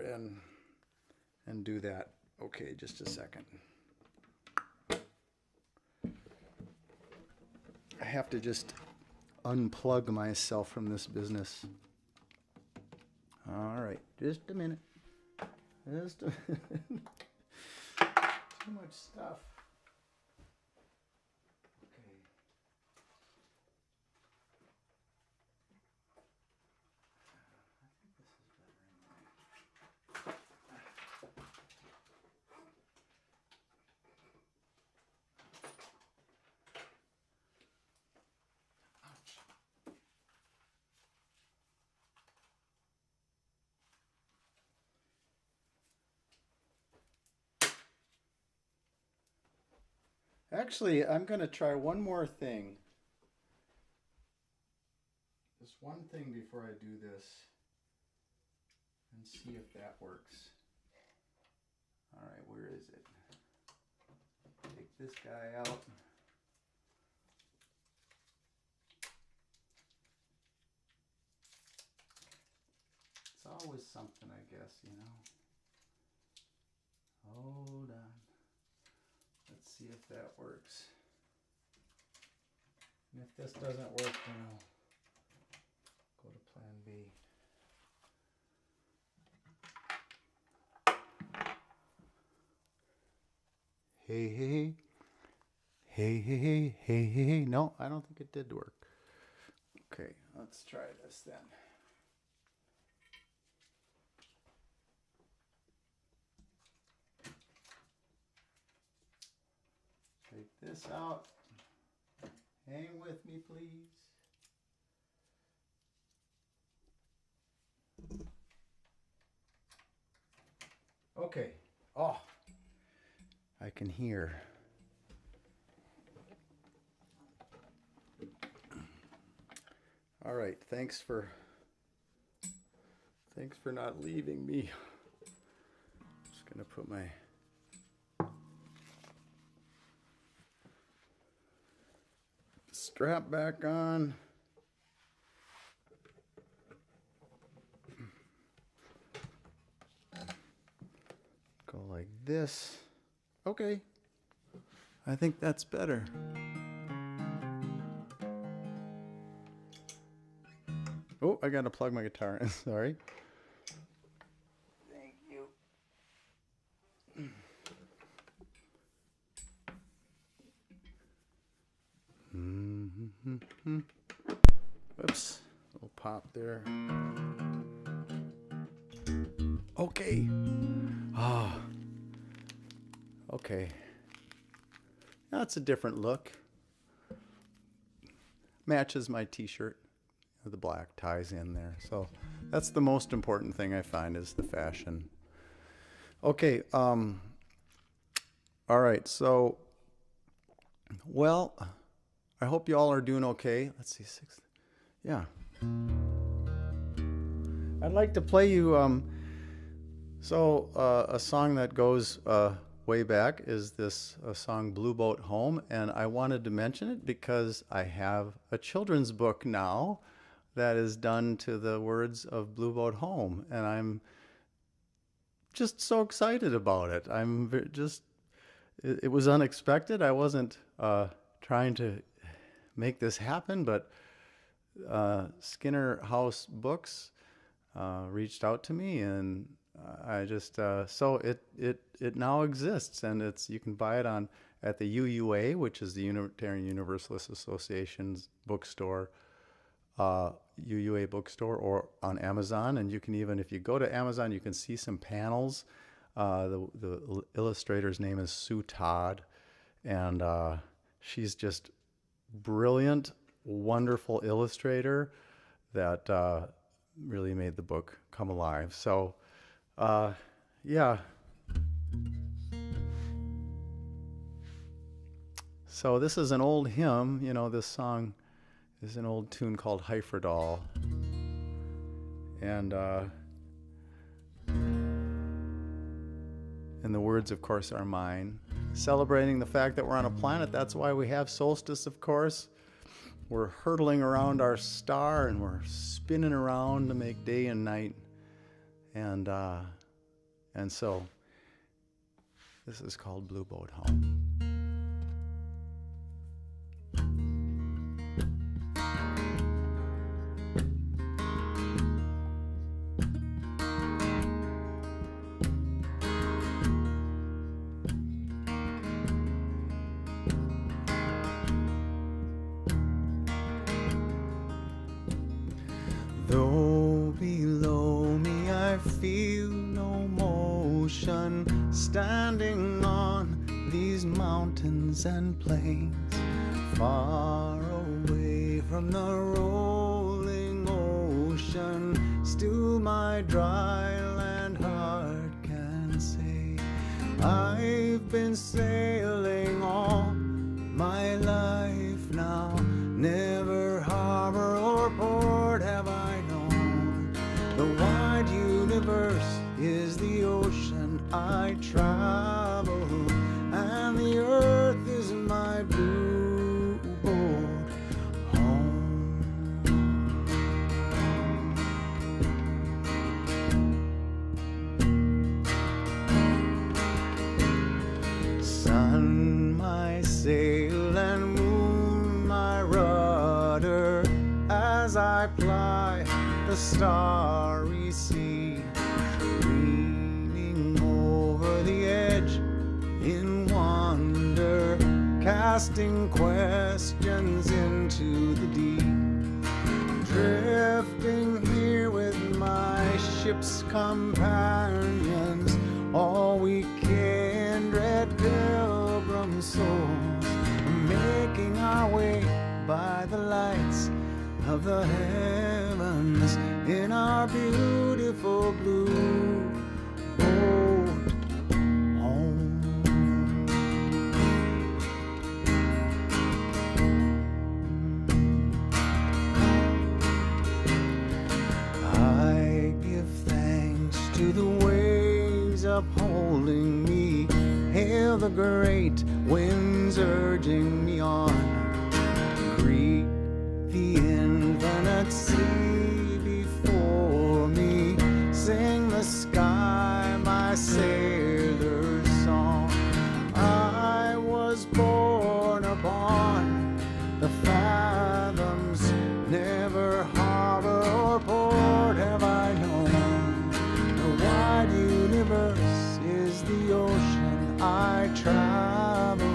and do that. Okay, just a second. I have to just unplug myself from this business. All right, just a minute. Just a minute. Too much stuff. Okay. I think this is better. Ouch. Actually, I'm going to try one more thing. Just one thing before I do this and see if that works. All right, where is it? Take this guy out. It's always something, I guess, you know. Hold on. Let's see if that works. And if this doesn't work, then I'll go to plan B. Hey, hey, hey, hey, hey, hey, hey, hey. No, I don't think it did work. Okay, let's try this then. Take this out. Hang with me, please. Okay. Oh, I can hear. All right. Thanks for not leaving me. I'm just gonna put my strap back on. Go like this. Okay. I think that's better. Oh, I gotta plug my guitar in. Sorry. Thank you. Whoops. Little pop there. Okay. Ah. Okay. Now it's a different look. Matches my t-shirt. The black ties in there. So that's the most important thing I find is the fashion. Okay. All right. So, well, I hope you all are doing okay. Let's see. Yeah. I'd like to play you a song that goes way back is this song Blue Boat Home, and I wanted to mention it because I have a children's book now that is done to the words of Blue Boat Home, and I'm just so excited about it. It was unexpected. I wasn't trying to make this happen, but Skinner House Books reached out to me, and I just so it now exists, and you can buy it at the UUA, which is the Unitarian Universalist Association's bookstore, UUA bookstore, or on Amazon. And you can even, if you go to Amazon, you can see some panels. The illustrator's name is Sue Todd, and she's just brilliant, wonderful illustrator that really made the book come alive. So, yeah. So this is an old hymn. You know, this song is an old tune called Heiferdal. And the words, of course, are mine. Celebrating the fact that we're on a planet. That's why we have Solstice, of course. We're hurtling around our star, and we're spinning around to make day and night. And so this is called Blue Boat Home. Though below me I feel no motion, standing on these mountains and plains, far away from the rolling ocean, still my dry land heart can say, I've been sailing all my life now, never harbor or port have I known. The wide universe is the ocean I travel, and the earth is my blue boat home. Sun, my sail, and moon, my rudder, as I ply the starry sea, leaning over the edge in wonder, casting questions into the deep, drifting here with my ship's companions, all we kindred pilgrim souls, making our way by the lights of the heavens in our beautiful blue boat home. I give thanks to the waves upholding me, hail the great winds urging me on, greet the infinite sea before me, sing the sky my sailor's song. I was born upon the fathoms, never harbor or port have I known. The wide universe is the ocean I travel,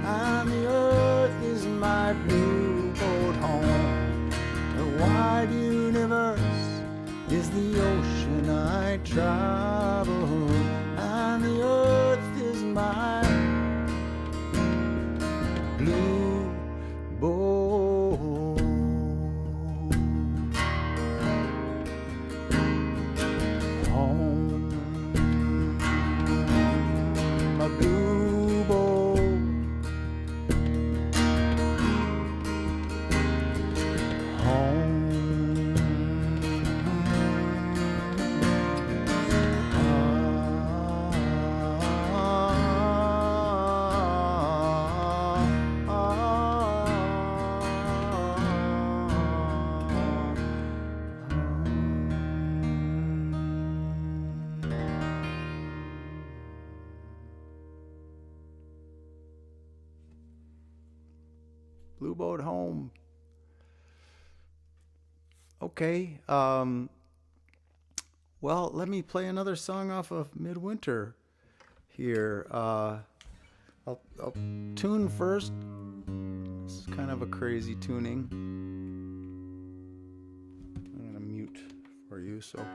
and the earth is my blue boat home. The wide universe is the ocean I travel, and the earth is my blue boat home. My blue boat home. Blue boat home. Okay. Well, let me play another song off of Midwinter here. I'll tune first. This is kind of a crazy tuning. I'm going to mute for you, so.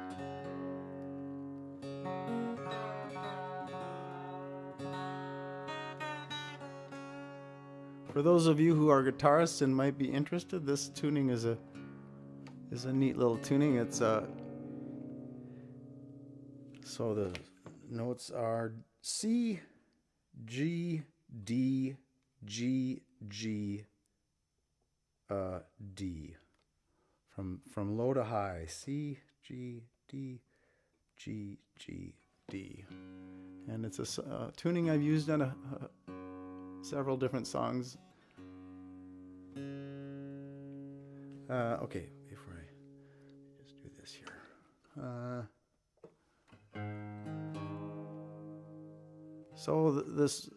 For those of you who are guitarists and might be interested, this tuning is a neat little tuning. It's so the notes are C, G, D, G, G, D. From low to high. C, G, D, G, G, D. And it's a tuning I've used on several different songs. Okay, before I just do this here. So this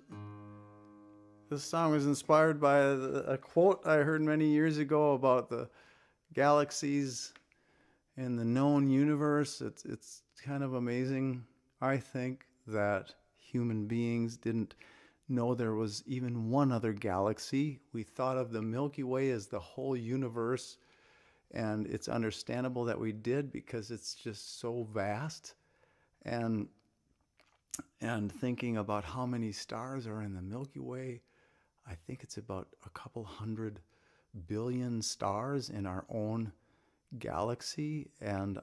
song was inspired by a quote I heard many years ago about the galaxies in the known universe. It's kind of amazing, I think, that human beings didn't know there was even one other galaxy. We thought of the Milky Way as the whole universe, and it's understandable that we did because it's just so vast. And thinking about how many stars are in the Milky Way, I think it's about a couple 100 billion stars in our own galaxy, and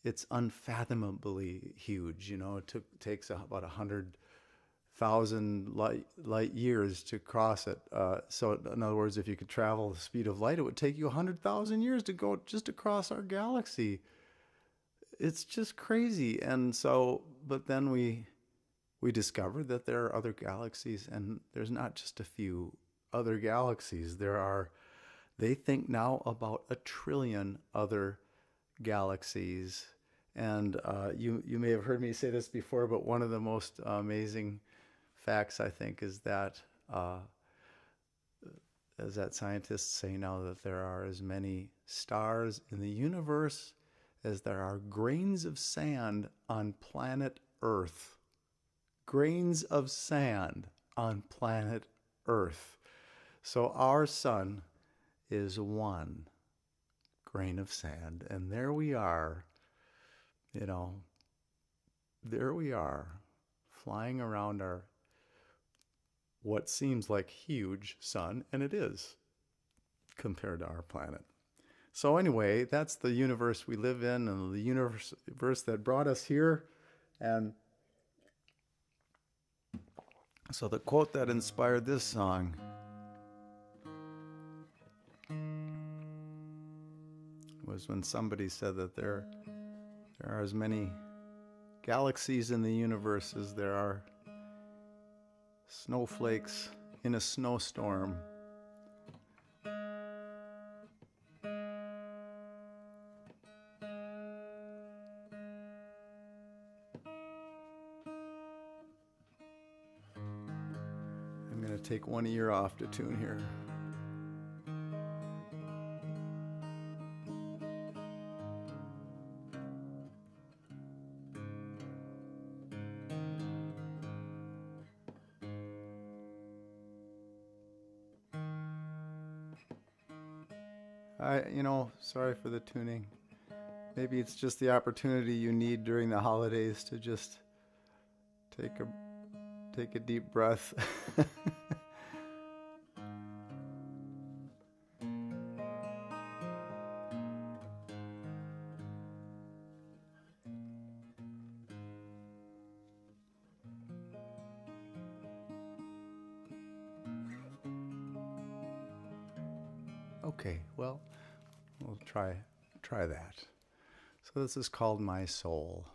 it's unfathomably huge. You know, it takes about 100,000 light years to cross it. So in other words, if you could travel the speed of light, it would take you 100,000 years to go just across our galaxy. It's just crazy. And so, but then we discovered that there are other galaxies, and there's not just a few other galaxies. They think now about 1 trillion other galaxies. And you may have heard me say this before, but one of the most amazing facts, I think, is that, as that scientists say now, that there are as many stars in the universe as there are grains of sand on planet Earth. Grains of sand on planet Earth. So our sun is one grain of sand, and there we are, there we are, flying around our what seems like huge sun, and it is compared to our planet. So anyway, that's the universe we live in, and the universe that brought us here. And so the quote that inspired this song was when somebody said that there are as many galaxies in the universe as there are snowflakes in a snowstorm. I'm going to take one ear off to tune here. Sorry for the tuning. Maybe it's just the opportunity you need during the holidays to just take a deep breath. Okay, well, we'll try that. So this is called My Soul.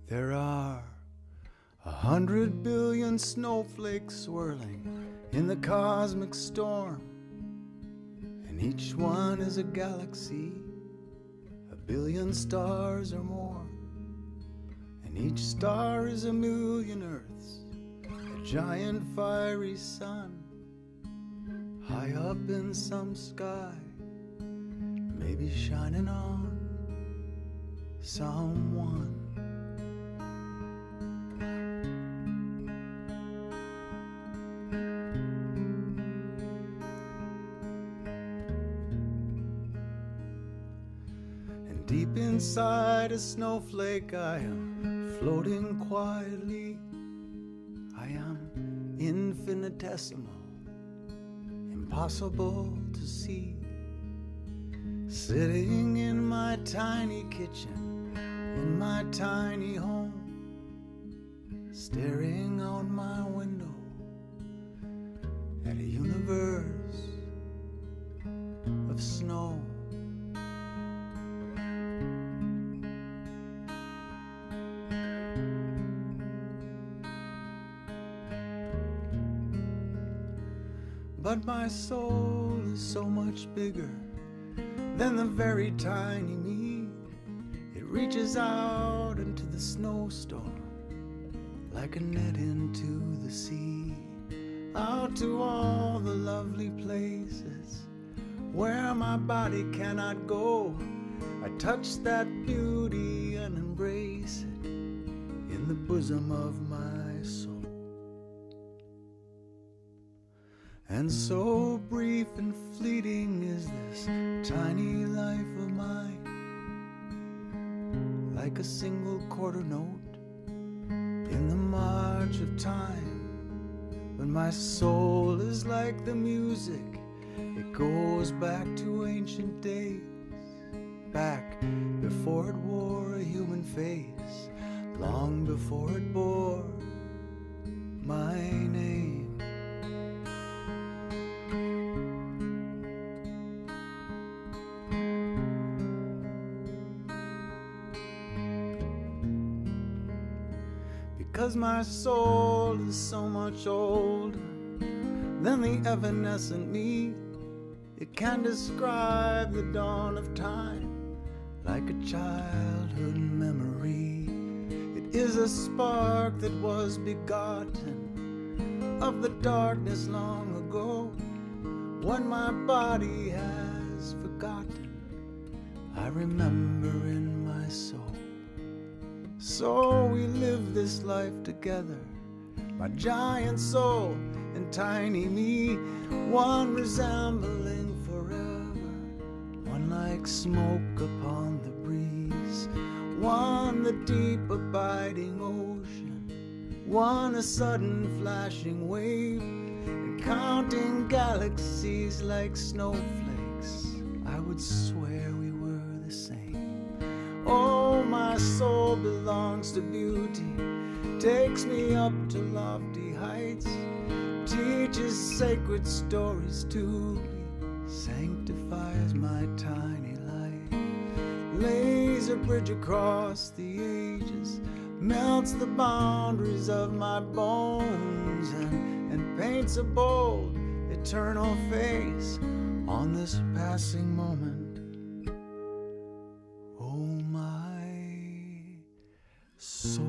There are 100 billion snowflakes swirling in the cosmic storm, and each one is a galaxy, 1 billion stars or more, and each star is 1,000,000 Earths, a giant fiery sun, high up in some sky, maybe shining on someone. Deep inside a snowflake I am floating quietly. I am infinitesimal, impossible to see. Sitting in my tiny kitchen, in my tiny home, staring out my window at a universe of snow. But my soul is so much bigger than the very tiny me. It reaches out into the snowstorm like a net into the sea, out to all the lovely places where my body cannot go. I touch that beauty and embrace it in the bosom of my soul. And so brief and fleeting is this tiny life of mine, like a single quarter note in the march of time. But my soul is like the music, it goes back to ancient days, back before it wore a human face, long before it bore my name. Because my soul is so much older than the evanescent me, it can describe the dawn of time like a childhood memory. It is a spark that was begotten of the darkness long ago, when my body has forgotten, I remember in my soul. So we live this life together, my giant soul and tiny me, one resembling forever, one like smoke upon the breeze, one the deep abiding ocean, one a sudden flashing wave, and counting galaxies like snowflakes, I would swear we were the same. Oh, my soul belongs to beauty, takes me up to lofty heights, teaches sacred stories to me, sanctifies my tiny life, lays a bridge across the ages, melts the boundaries of my bones, and paints a bold, eternal face on this passing moment. Soul.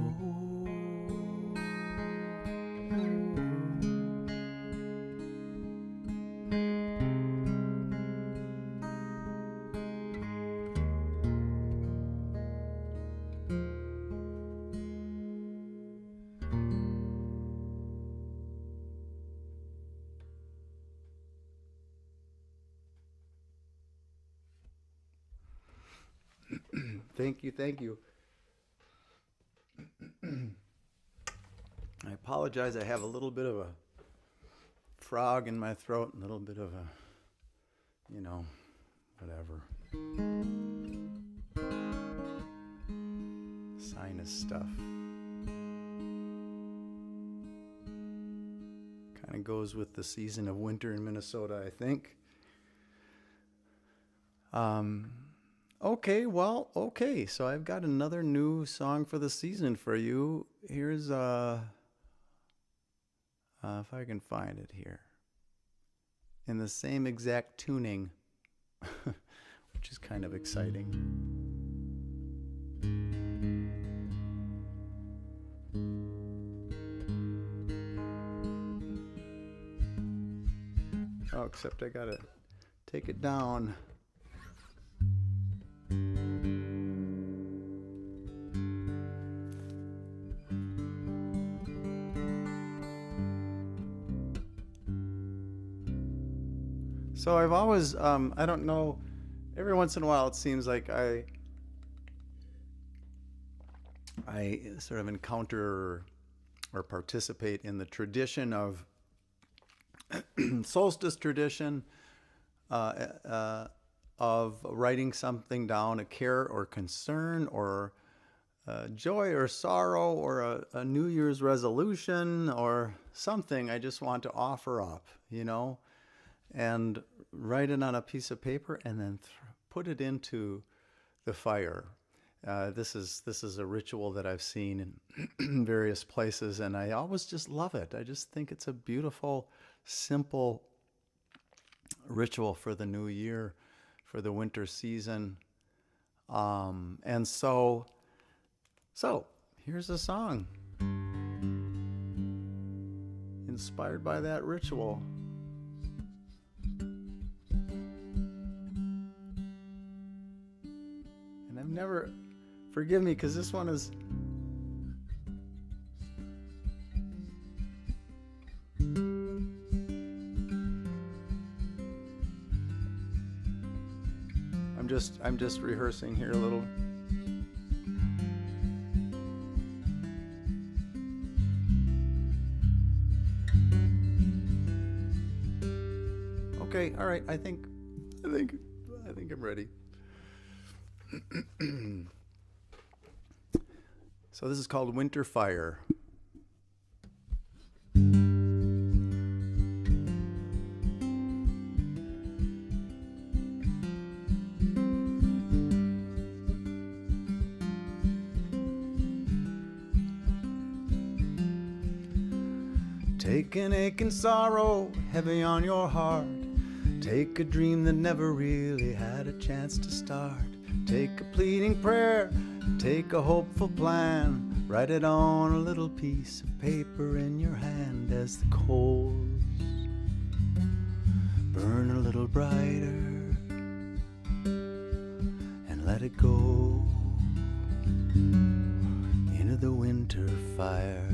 Thank you, thank you. I apologize, I have a little bit of a frog in my throat, a little bit of a, whatever. Sinus stuff. Kind of goes with the season of winter in Minnesota, I think. Okay, so I've got another new song for the season for you. Here's, if I can find it here, in the same exact tuning, which is kind of exciting. Oh, except I gotta take it down. So I've always, I don't know, every once in a while it seems like I sort of encounter or participate in the tradition of solstice tradition of writing something down, a care or concern or joy or sorrow or a New Year's resolution or something I just want to offer up, and write it on a piece of paper and then put it into the fire. This is a ritual that I've seen in various places, and I always just love it. I just think it's a beautiful, simple ritual for the new year, for the winter season. And so here's a song inspired by that ritual. And I've never, forgive me, because this one is, I'm just rehearsing here a little. Okay, all right. I think I'm ready. So this is called Winter Fire. Take an ache and sorrow heavy on your heart. Take a dream that never really had a chance to start. Take a pleading prayer, take a hopeful plan. Write it on a little piece of paper in your hand as the coals burn a little brighter, and let it go into the winter fire.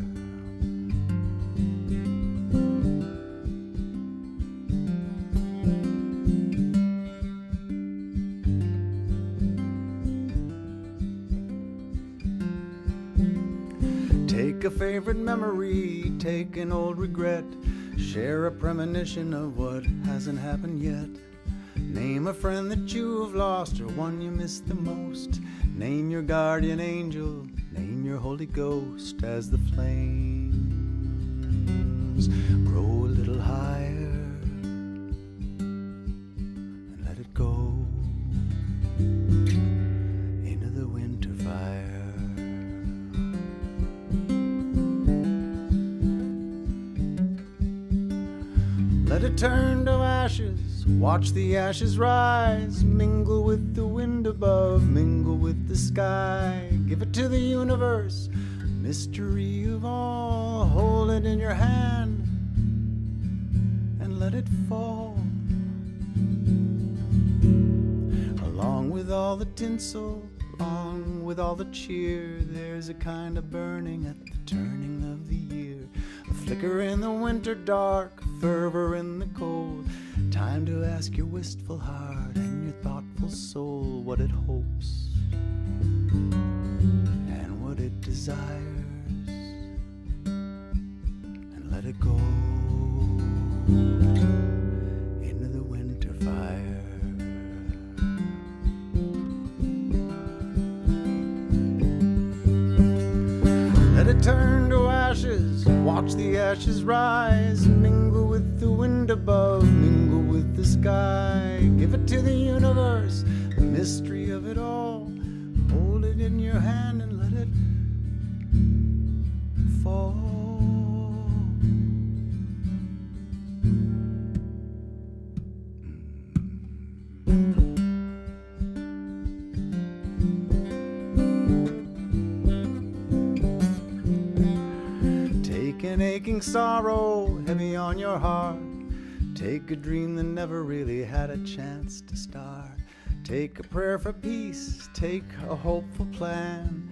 Take a favorite memory, take an old regret, share a premonition of what hasn't happened yet. Name a friend that you have lost or one you miss the most. Name your guardian angel, name your Holy Ghost as the flames grow a little higher, and let it go into the winter fire. Let it turn to ashes, watch the ashes rise, mingle with the wind above, mingle with the sky. Give it to the universe, mystery of all. Hold it in your hand and let it fall. Along with all the tinsel, along with all the cheer, there's a kind of burning at the turning of the year. A flicker in the winter dark, fervor in the cold. Time to ask your wistful heart and your thoughtful soul what it hopes and what it desires, and let it go into the winter fire. Let it turn to ashes, watch the ashes rise, mingle with the wind above, mingle with the sky. Give it to the universe, the mystery of it all. Hold it in your hand and let it fall. Take an aching sorrow heavy on your heart. Take a dream that never really had a chance to start. Take a prayer for peace, take a hopeful plan.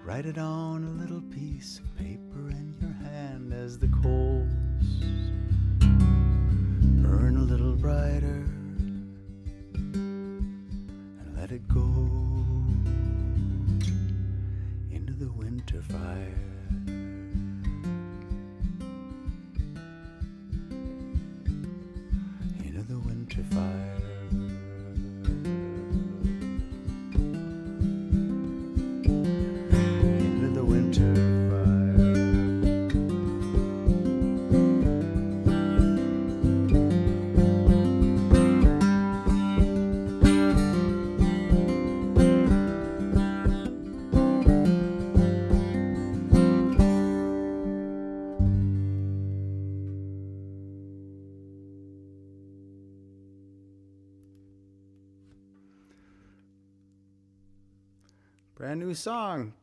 Write it on a little piece of paper in your hand as the coals burn a little brighter, and let it go into the winter fire. Brand new song.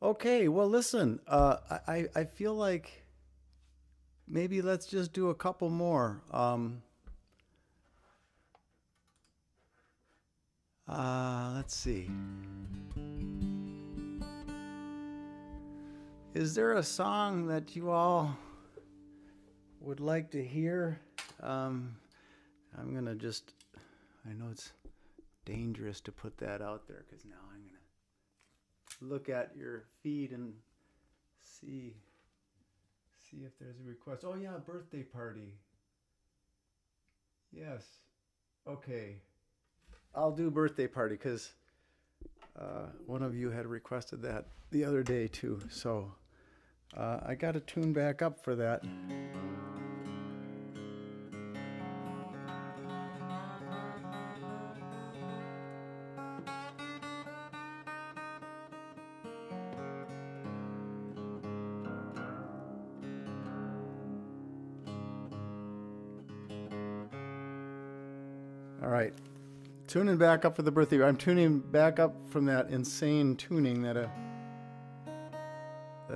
Okay, well, listen, I feel like maybe let's just do a couple more. Let's see. Is there a song that you all would like to hear? I'm gonna just, I know it's dangerous to put that out there because now I'm gonna look at your feed and see if there's a request. Oh yeah, birthday party. Yes. Okay. I'll do birthday party because one of you had requested that the other day too. So I got to tune back up for that. All right. Tuning back up for the birthday. I'm tuning back up from that insane tuning that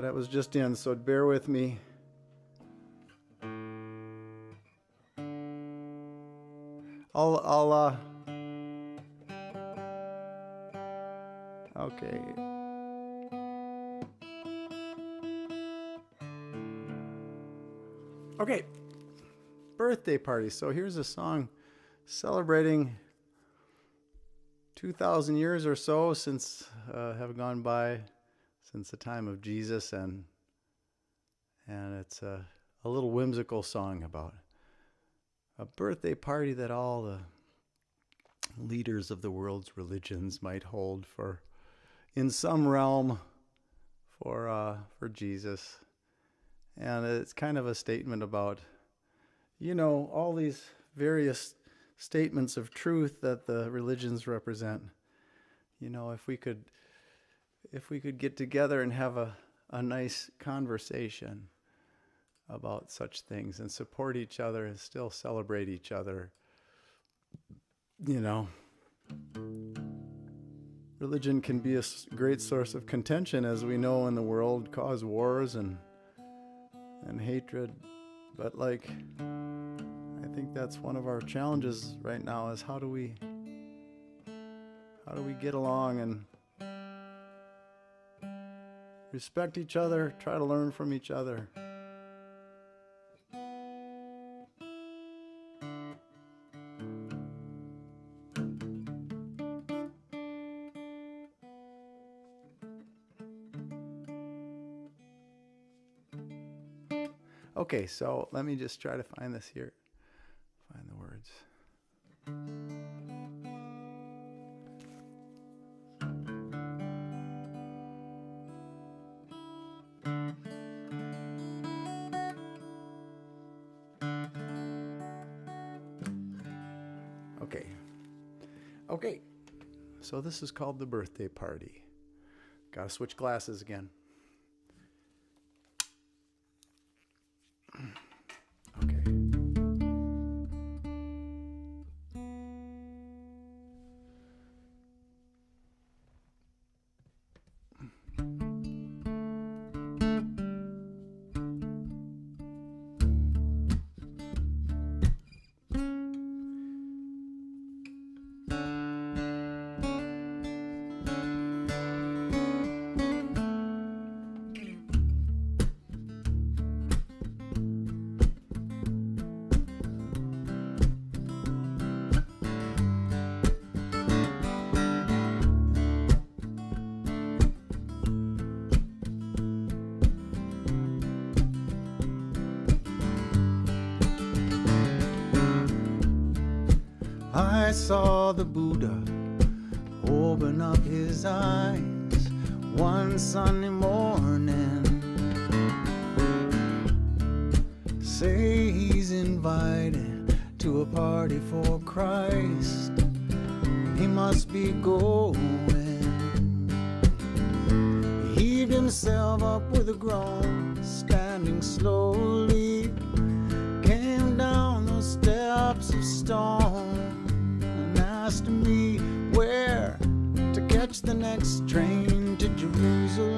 I was just in, so bear with me. I'll okay. Okay. Birthday party. So here's a song celebrating 2,000 years or so since have gone by since the time of Jesus, and it's a little whimsical song about a birthday party that all the leaders of the world's religions might hold for, in some realm, for Jesus. And it's kind of a statement about, all these various statements of truth that the religions represent. If we could get together and have a nice conversation about such things and support each other and still celebrate each other, religion can be a great source of contention, as we know, in the world, cause wars and hatred. But I think that's one of our challenges right now, is how do we get along and respect each other, try to learn from each other. Okay, so let me just try to find this here. Find the words. Okay. So this is called The Birthday Party. Gotta switch glasses again. I saw the Buddha open up his eyes one Sunday morning, say he's invited to a party for Christ. He must be going. He heaved himself up with a groan, standing slowly, came down those steps of stone. asking me where to catch the next train to Jerusalem.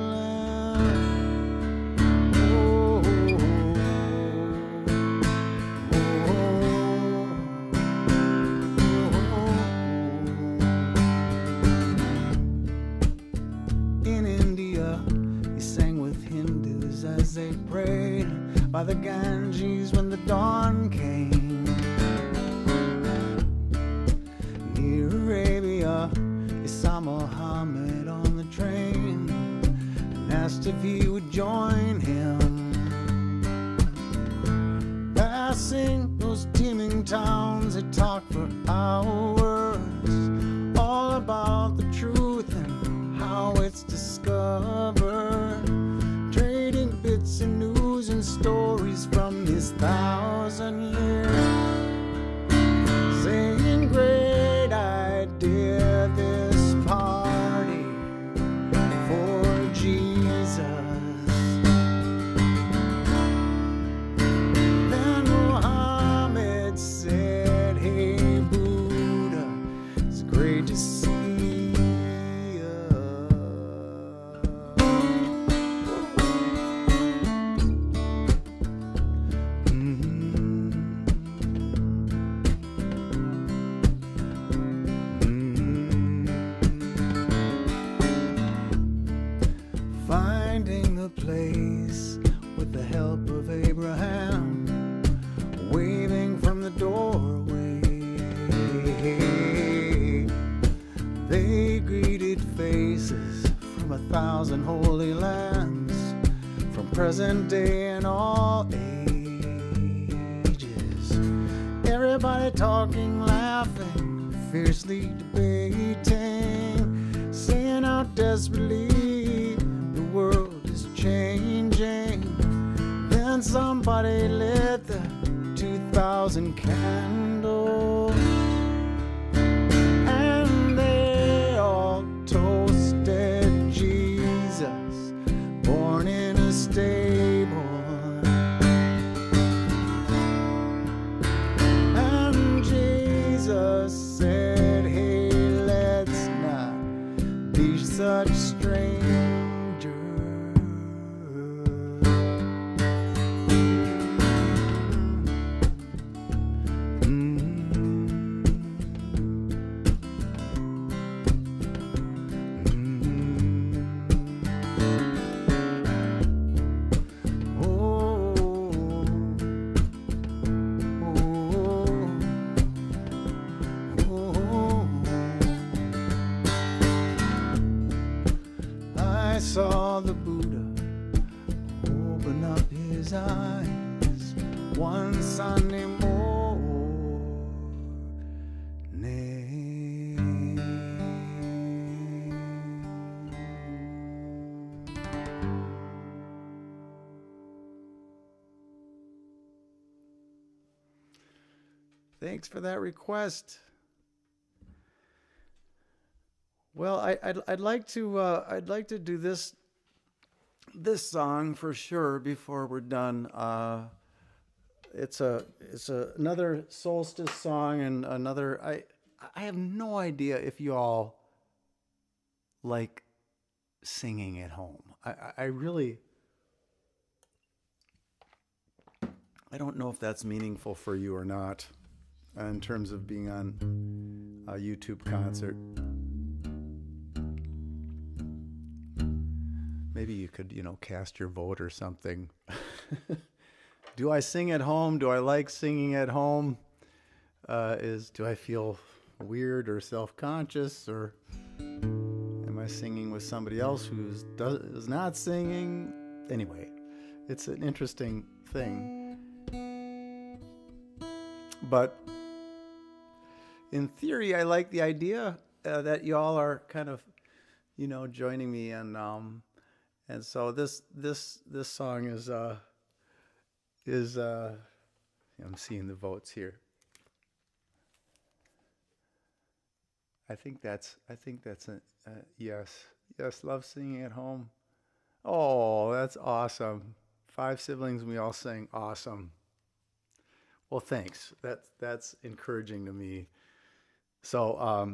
Oh, in India, he sang with Hindus as they prayed by the Ganges when the dawn came. Near Arabia, he saw Muhammad on the train and asked if he would join him. Passing those teeming towns, they talked for hours, all about the truth and how it's discovered, trading bits and news and stories from this 1,000 years, saying great idea this party for Jesus. Then Muhammad said, hey Buddha, it's great to see you. Finding the place with the help of Abraham, waving from the doorway. They greeted faces from 1,000 holy lands, from present day and all ages. Everybody talking, laughing, fiercely debating, saying how desperately the world is changing. Then somebody lit the 2,000 candles, and they all toasted Jesus, born in a stable. And Jesus said, hey, let's not be such strangers. I saw the Buddha open up his eyes one Sunday morning. Thanks for that request. Well, I'd like to do this song for sure before we're done. It's another Solstice song, and another. I have no idea if you all like singing at home. I really don't know if that's meaningful for you or not, in terms of being on a YouTube concert. Maybe you could, cast your vote or something. Do I sing at home? Do I like singing at home? Do I feel weird or self-conscious, or am I singing with somebody else who is not singing? Anyway, it's an interesting thing. But in theory, I like the idea that y'all are kind of, joining me, and so this song is I'm seeing the votes here. I think that's a yes. Yes, love singing at home. Oh, that's awesome. 5 siblings, we all sing awesome. Well, thanks. That's encouraging to me. So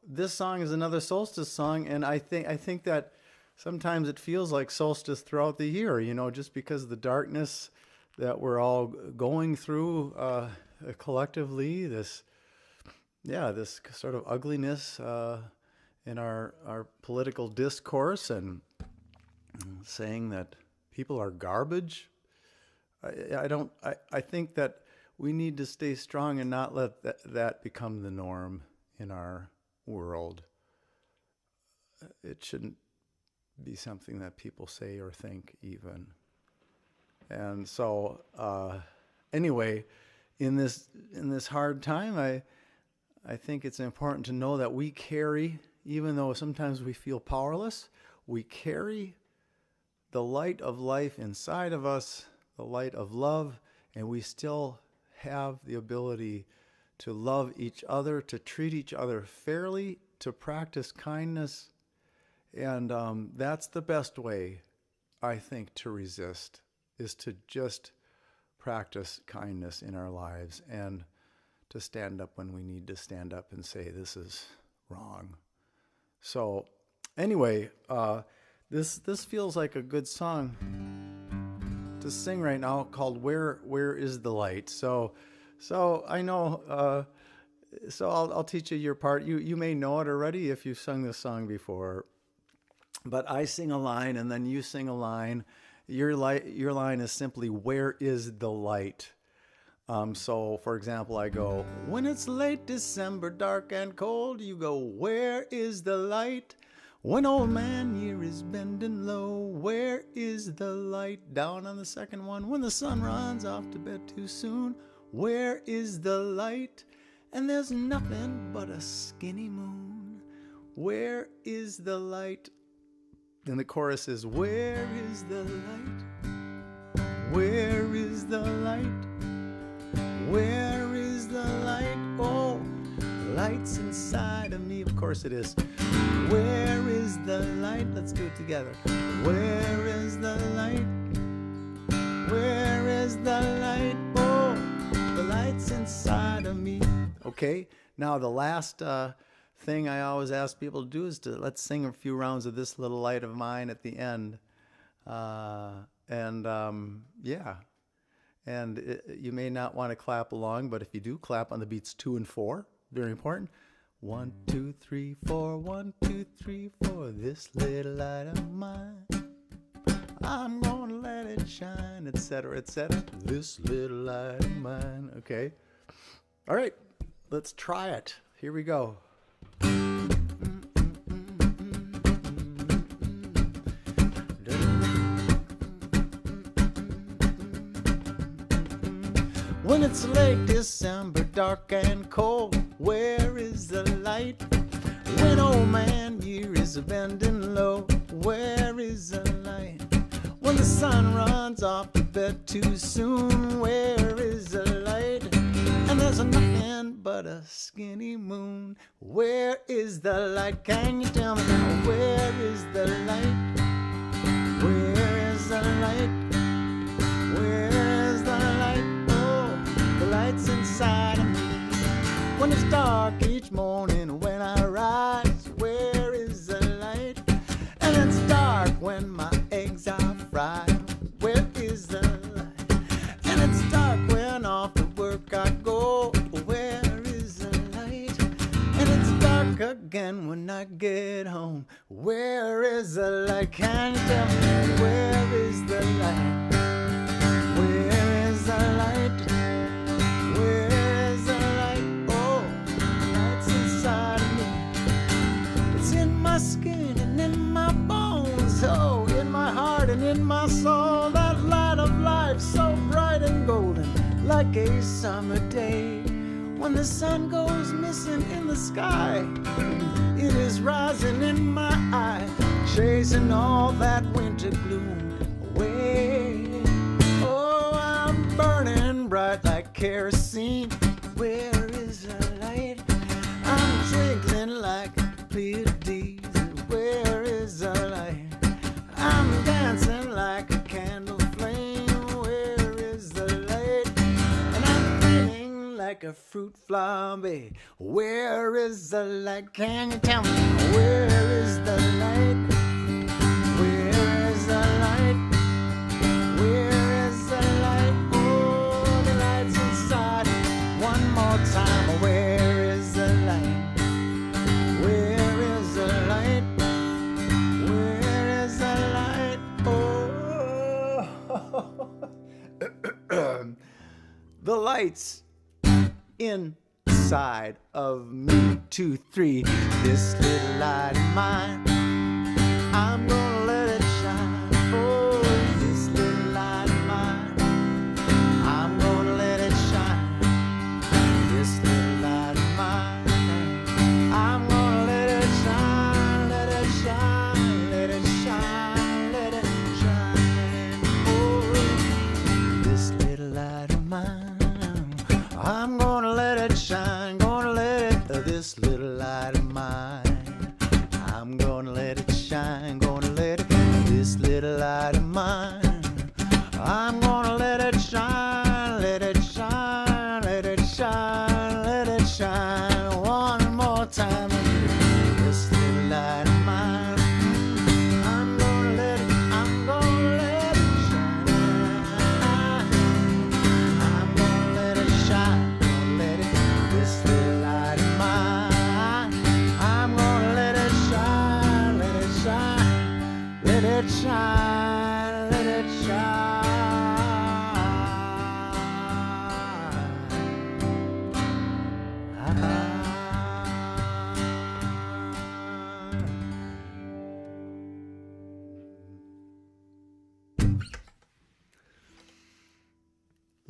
this song is another solstice song, and I think that sometimes it feels like solstice throughout the year, just because of the darkness that we're all going through collectively, this sort of ugliness in our political discourse, and saying that people are garbage. I think that we need to stay strong and not let that become the norm in our world. It shouldn't be something that people say or think even. And so, anyway, in this hard time, I think it's important to know that we carry, even though sometimes we feel powerless, we carry the light of life inside of us, the light of love, and we still have the ability to love each other, to treat each other fairly, to practice kindness. And that's the best way, I think, to resist, is to just practice kindness in our lives and to stand up when we need to stand up and say, this is wrong. So anyway, this feels like a good song to sing right now, called Where Is the Light? So I know, so I'll teach you your part. You may know it already if you've sung this song before, but I sing a line and then you sing a line. Your line is simply, where is the light? So for example, I go, when it's late December, dark and cold, you go, where is the light? When old man year is bending low, where is the light? Down on the second one, when the sun runs off to bed too soon, where is the light? And there's nothing but a skinny moon. Where is the light? Then the chorus is, where is the light? Where is the light? Where is the light? Oh, the light's inside of me. Of course it is. Where is the light? Let's do it together. Where is the light? Where is the light? Oh, the light's inside of me. Okay, now the last thing I always ask people to do is let's sing a few rounds of This Little Light of Mine at the end. You may not want to clap along, but if you do, clap on the beats 2 and 4. Very important. 1, 2, 3, 4. 1, 2, 3, 4. This little light of mine, I'm gonna let it shine, etc., etc. This little light of mine. Okay. All right. Let's try it. Here we go. When it's late December, dark and cold, where is the light? When old man year is bending low, where is the light? When the sun runs off to bed too soon, where is the light? And there's nothing but a skinny moon. Where is the light? Can you tell me now? Where is the light? Where is the light? Where is the light? The light's inside of me. When it's dark each morning when I rise, where is the light? And it's dark when my eggs are fried, where is the light? And it's dark when off to work I go, where is the light? And it's dark again when I get home, where is the light? Can you tell me, where is the light? Where is the light? Where's the light? Oh, the light's inside of me. It's in my skin and in my bones. Oh, in my heart and in my soul. That light of life so bright and golden, like a summer day. When the sun goes missing in the sky, it is rising in my eye, chasing all that winter gloom away. Oh, I'm burning bright like kerosene. Where is the light? I'm twinkling like Pleiades. Where is the light? I'm dancing like a candle flame. Where is the light? And I'm feeling like like a fruit flambe. Where is the light? Can you tell me? Where is the light? Where is the light? Where is the light? Oh, the light's inside. One more time. Where is the light? Where is the light? Where is the light? Oh, the light's inside of me. 2, 3. This little light of mine, I'm gonna let it shine. Oh, this little light of mine, I'm gonna let it shine. This little light of mine, I'm gonna let it shine, let it shine, let it shine, let it shine. Oh, this little light of mine, I'm gonna let it shine, gonna let it, this little light of mine, I'm gonna let it shine, gonna let it, this little light of mine, I'm gonna let it shine, let it shine, let it shine, let it shine, one more time, this little light of mine, I'm gonna let it, I'm gonna let it shine, I'm gonna let it shine, gonna let it, this little light of mine, I'm gonna let it shine, let it shine, let it shine, let it shine.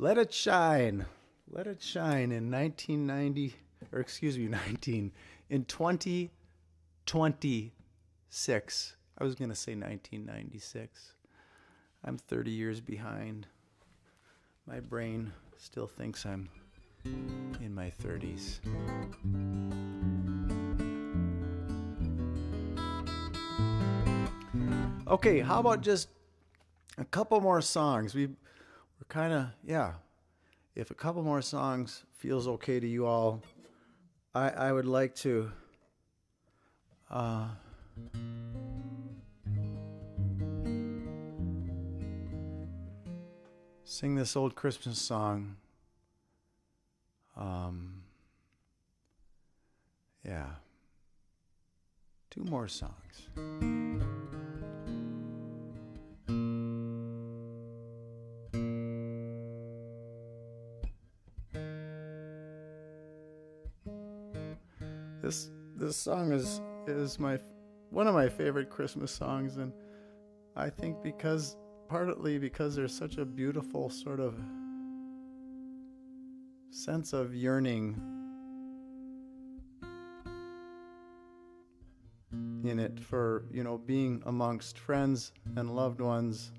Let It Shine. Let It Shine in 1990, or excuse me, in 2026. I was going to say 1996. I'm 30 years behind. My brain still thinks I'm in my 30s. Okay, how about just a couple more songs? We're kind of, yeah. If a couple more songs feels okay to you all, I would like to sing this old Christmas song. Yeah. 2 more songs. This song is one of my favorite Christmas songs, and I think partly because there's such a beautiful sort of sense of yearning in it for, being amongst friends and loved ones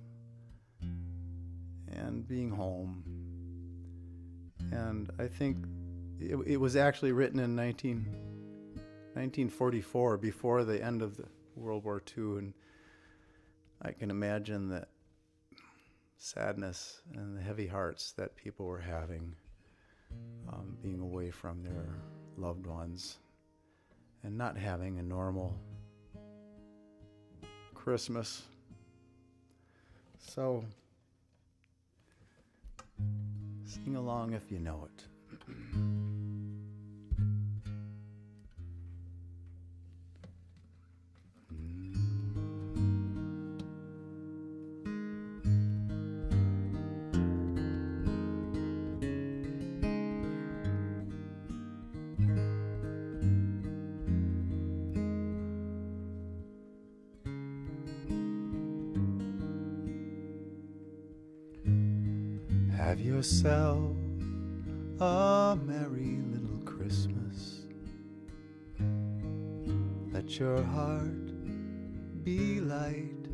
and being home. And I think it was actually written in 1944, before the end of the World War II, and I can imagine that sadness and the heavy hearts that people were having, being away from their loved ones and not having a normal Christmas. So sing along if you know it. Have yourself a merry little Christmas. Let your heart be light.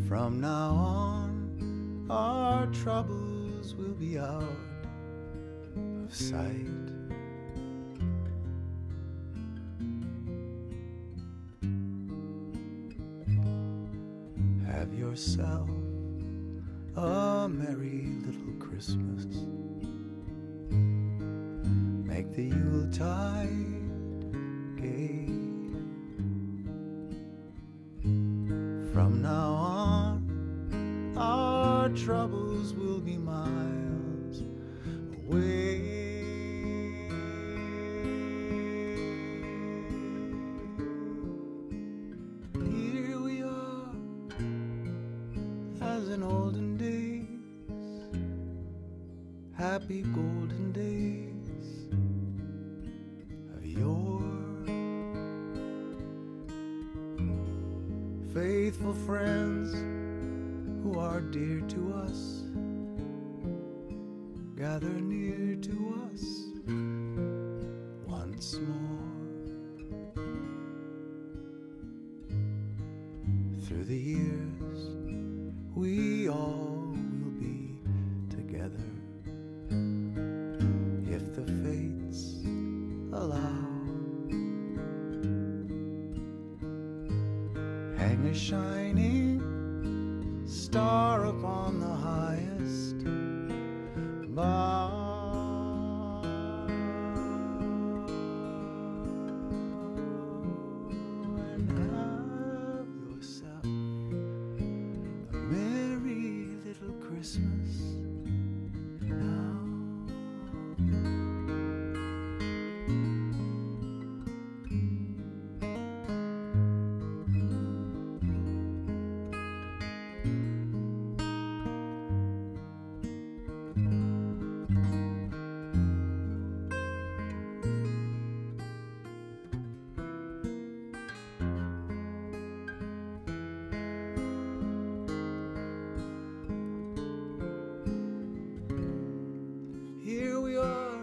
From now on, our troubles will be out of sight. Have yourself a merry little Christmas. Make the Yuletide gay. From now on, our troubles will be miles away. Here we are, as in olden days, happy golden days of yore. Faithful friends who are dear to us, gather near to us once more. Through the years, we all will be together, if the fates allow. Hang a shining star upon the highest bough, and have yourself a merry little Christmas now. Here we are,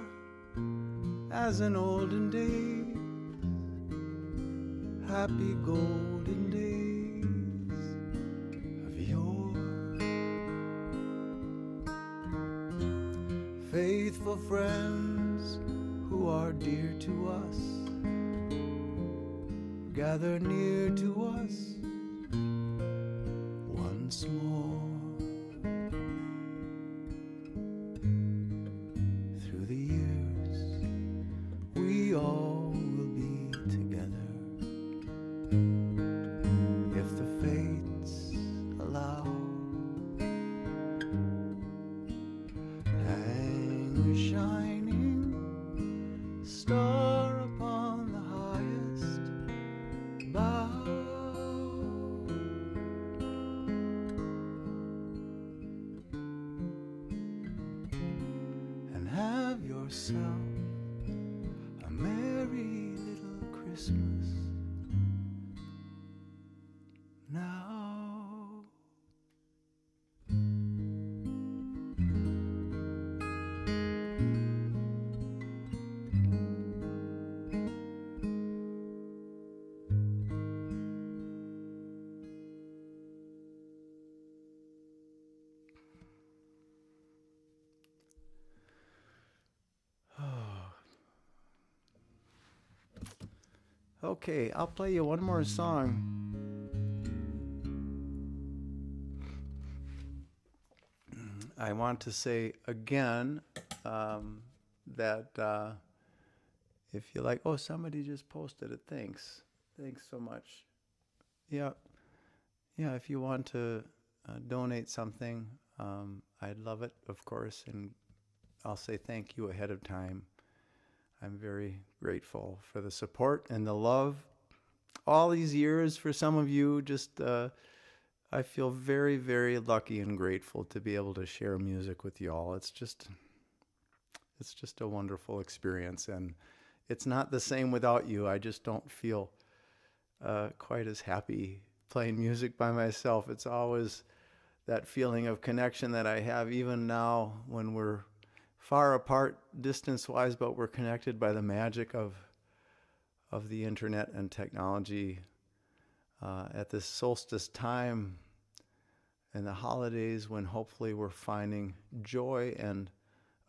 as in olden days, happy golden days of yore. Faithful friends who are dear to us, gather near to us once more. Through the years, we all will be together, if the fates allow. Hang a shining star upon the highest bough, and have yourself a merry little Christmas now. Okay, I'll play you one more song. I want to say again that if you like, oh, somebody just posted it. Thanks so much. Yeah, if you want to donate something, I'd love it, of course, and I'll say thank you ahead of time. I'm very grateful for the support and the love. All these years, for some of you, just I feel very, very lucky and grateful to be able to share music with you all. It's just a wonderful experience, and it's not the same without you. I just don't feel quite as happy playing music by myself. It's always that feeling of connection that I have even now when we're far apart distance-wise, but we're connected by the magic of the internet and technology. At this solstice time and the holidays, when hopefully we're finding joy and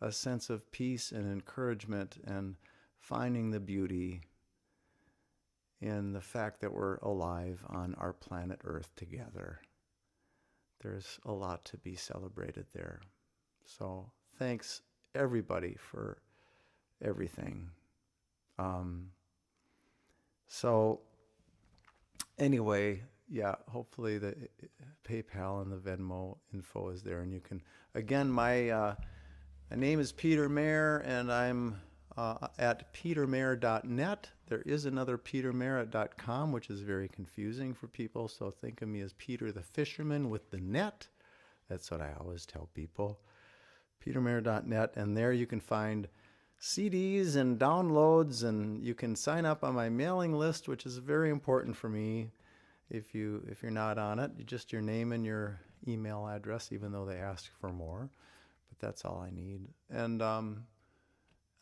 a sense of peace and encouragement, and finding the beauty in the fact that we're alive on our planet Earth together. there's a lot to be celebrated there. So thanks everybody for everything. So anyway, yeah, hopefully the PayPal and the Venmo info is there, and you can, again, my name is Peter Mayer, and I'm at petermayer.net. There is another petermayer.com, which is very confusing for people, so think of me as Peter the Fisherman with the net. That's what I always tell people. petermayer.net, and there you can find CDs and downloads, and you can sign up on my mailing list, which is very important for me. If you're not on it, just your name and your email address, even though they ask for more, but that's all I need. And I'm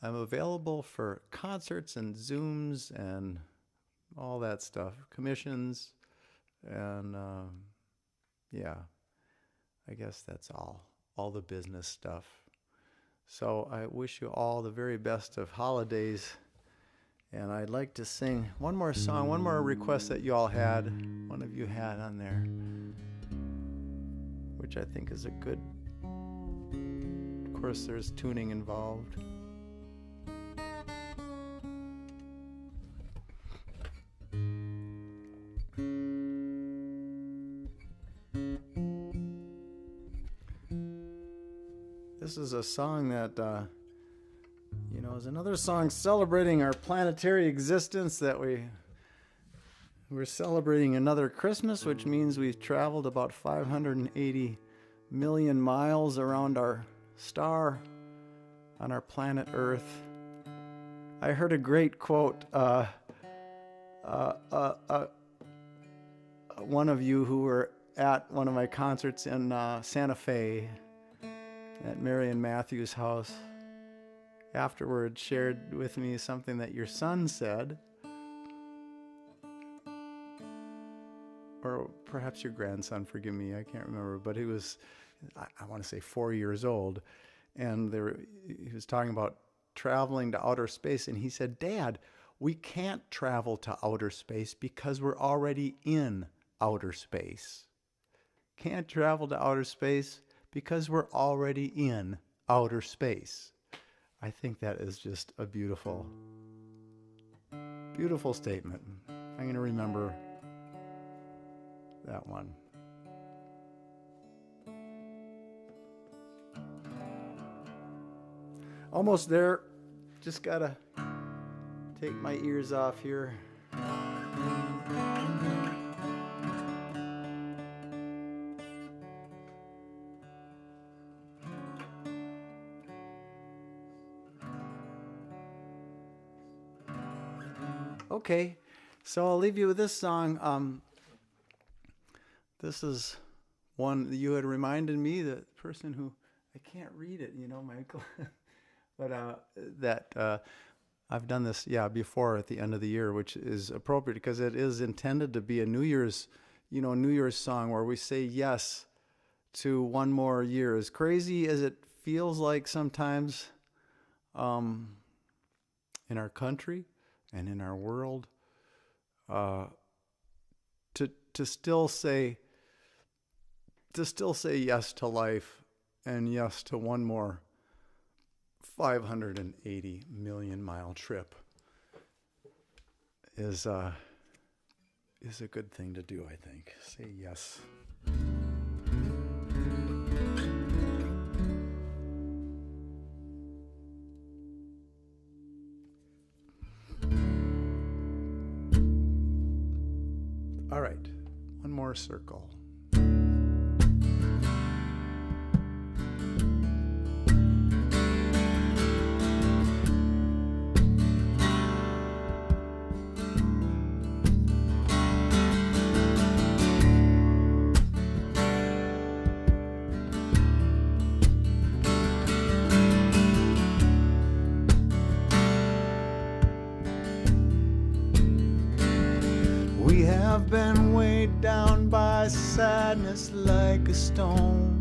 available for concerts and Zooms and all that stuff, commissions, and yeah, I guess that's all the business stuff. So I wish you all the very best of holidays, and I'd like to sing one more song, one more request that you all had, one of you had on there, which I think is a good, of course there's tuning involved. This is a song that, is another song celebrating our planetary existence, that we're celebrating another Christmas, which means we've traveled about 580 million miles around our star on our planet Earth. I heard a great quote, one of you who were at one of my concerts in Santa Fe, at Marion Matthews' house, afterward shared with me something that your son said, or perhaps your grandson, forgive me, I can't remember, but he was, I want to say 4 years old, and he was talking about traveling to outer space, and he said, "Dad, we can't travel to outer space because we're already in outer space. Can't travel to outer space because we're already in outer space." I think that is just a beautiful, beautiful statement. I'm going to remember that one. Almost there. Just got to take my ears off here. Okay, so I'll leave you with this song. This is one that you had reminded me, the person who, I can't read it, Michael, but that I've done this, before at the end of the year, which is appropriate because it is intended to be a New Year's song where we say yes to one more year. As crazy as it feels like sometimes in our country and in our world, to still say yes to life and yes to one more 580 million mile trip is a good thing to do, I think. Say yes. All right, one more circle. We have been weighed down by sadness like a stone.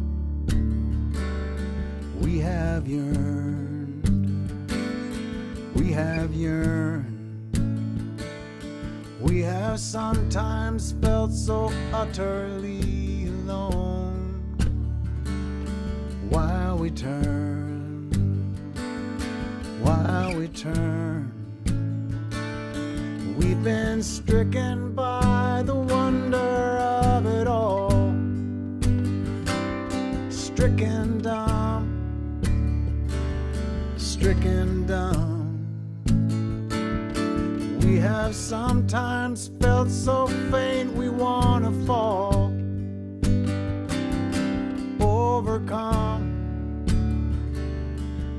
We have yearned. We have sometimes felt so utterly alone. we turn, while we turn, we've been stricken by the wonder of it all, stricken dumb, stricken dumb. We have sometimes felt so faint we want to fall, overcome,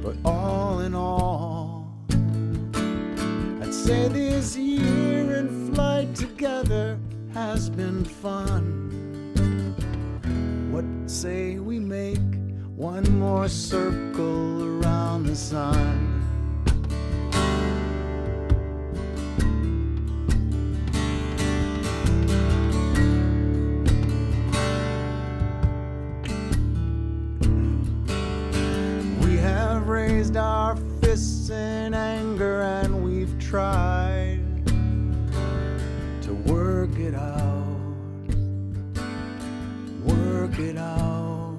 but all in all, I'd say this year in flight together has been fun. What say we make one more circle around the sun? Raised our fists in anger and we've tried to work it out, work it out.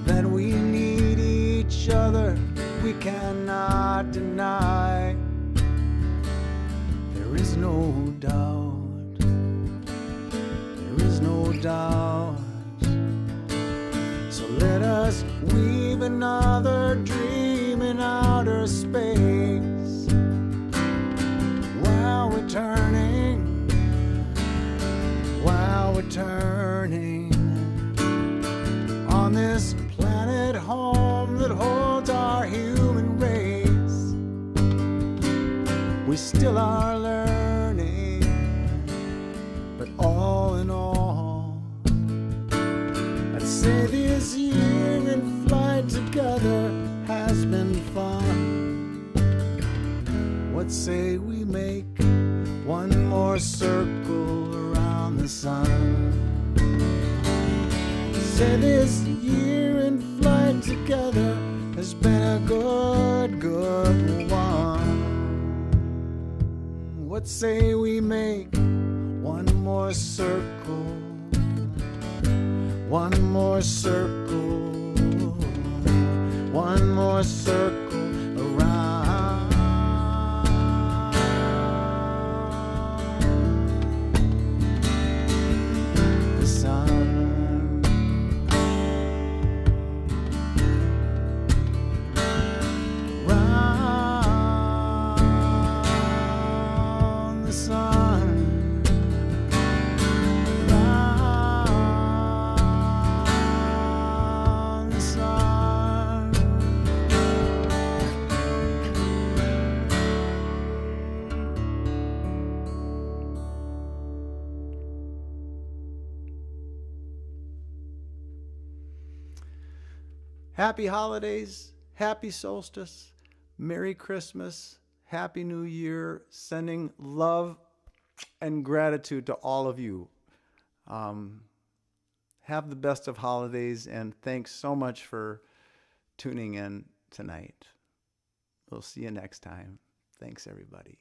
That we need each other, we cannot deny. There is no doubt, there is no doubt. So let us weave another dream in outer space, while we're turning, while we're turning, on this planet home that holds our human race. We still are learning, but all in all, I'd say this year in flight together has been fun. What say we make one more circle around the sun? Say this year in flight together has been a good, good one. What say we make one more circle, one more circle, one more circle around the sun. Round the sun. Happy holidays, happy solstice, Merry Christmas, Happy New Year, sending love and gratitude to all of you. Have the best of holidays, and thanks so much for tuning in tonight. We'll see you next time. Thanks, everybody.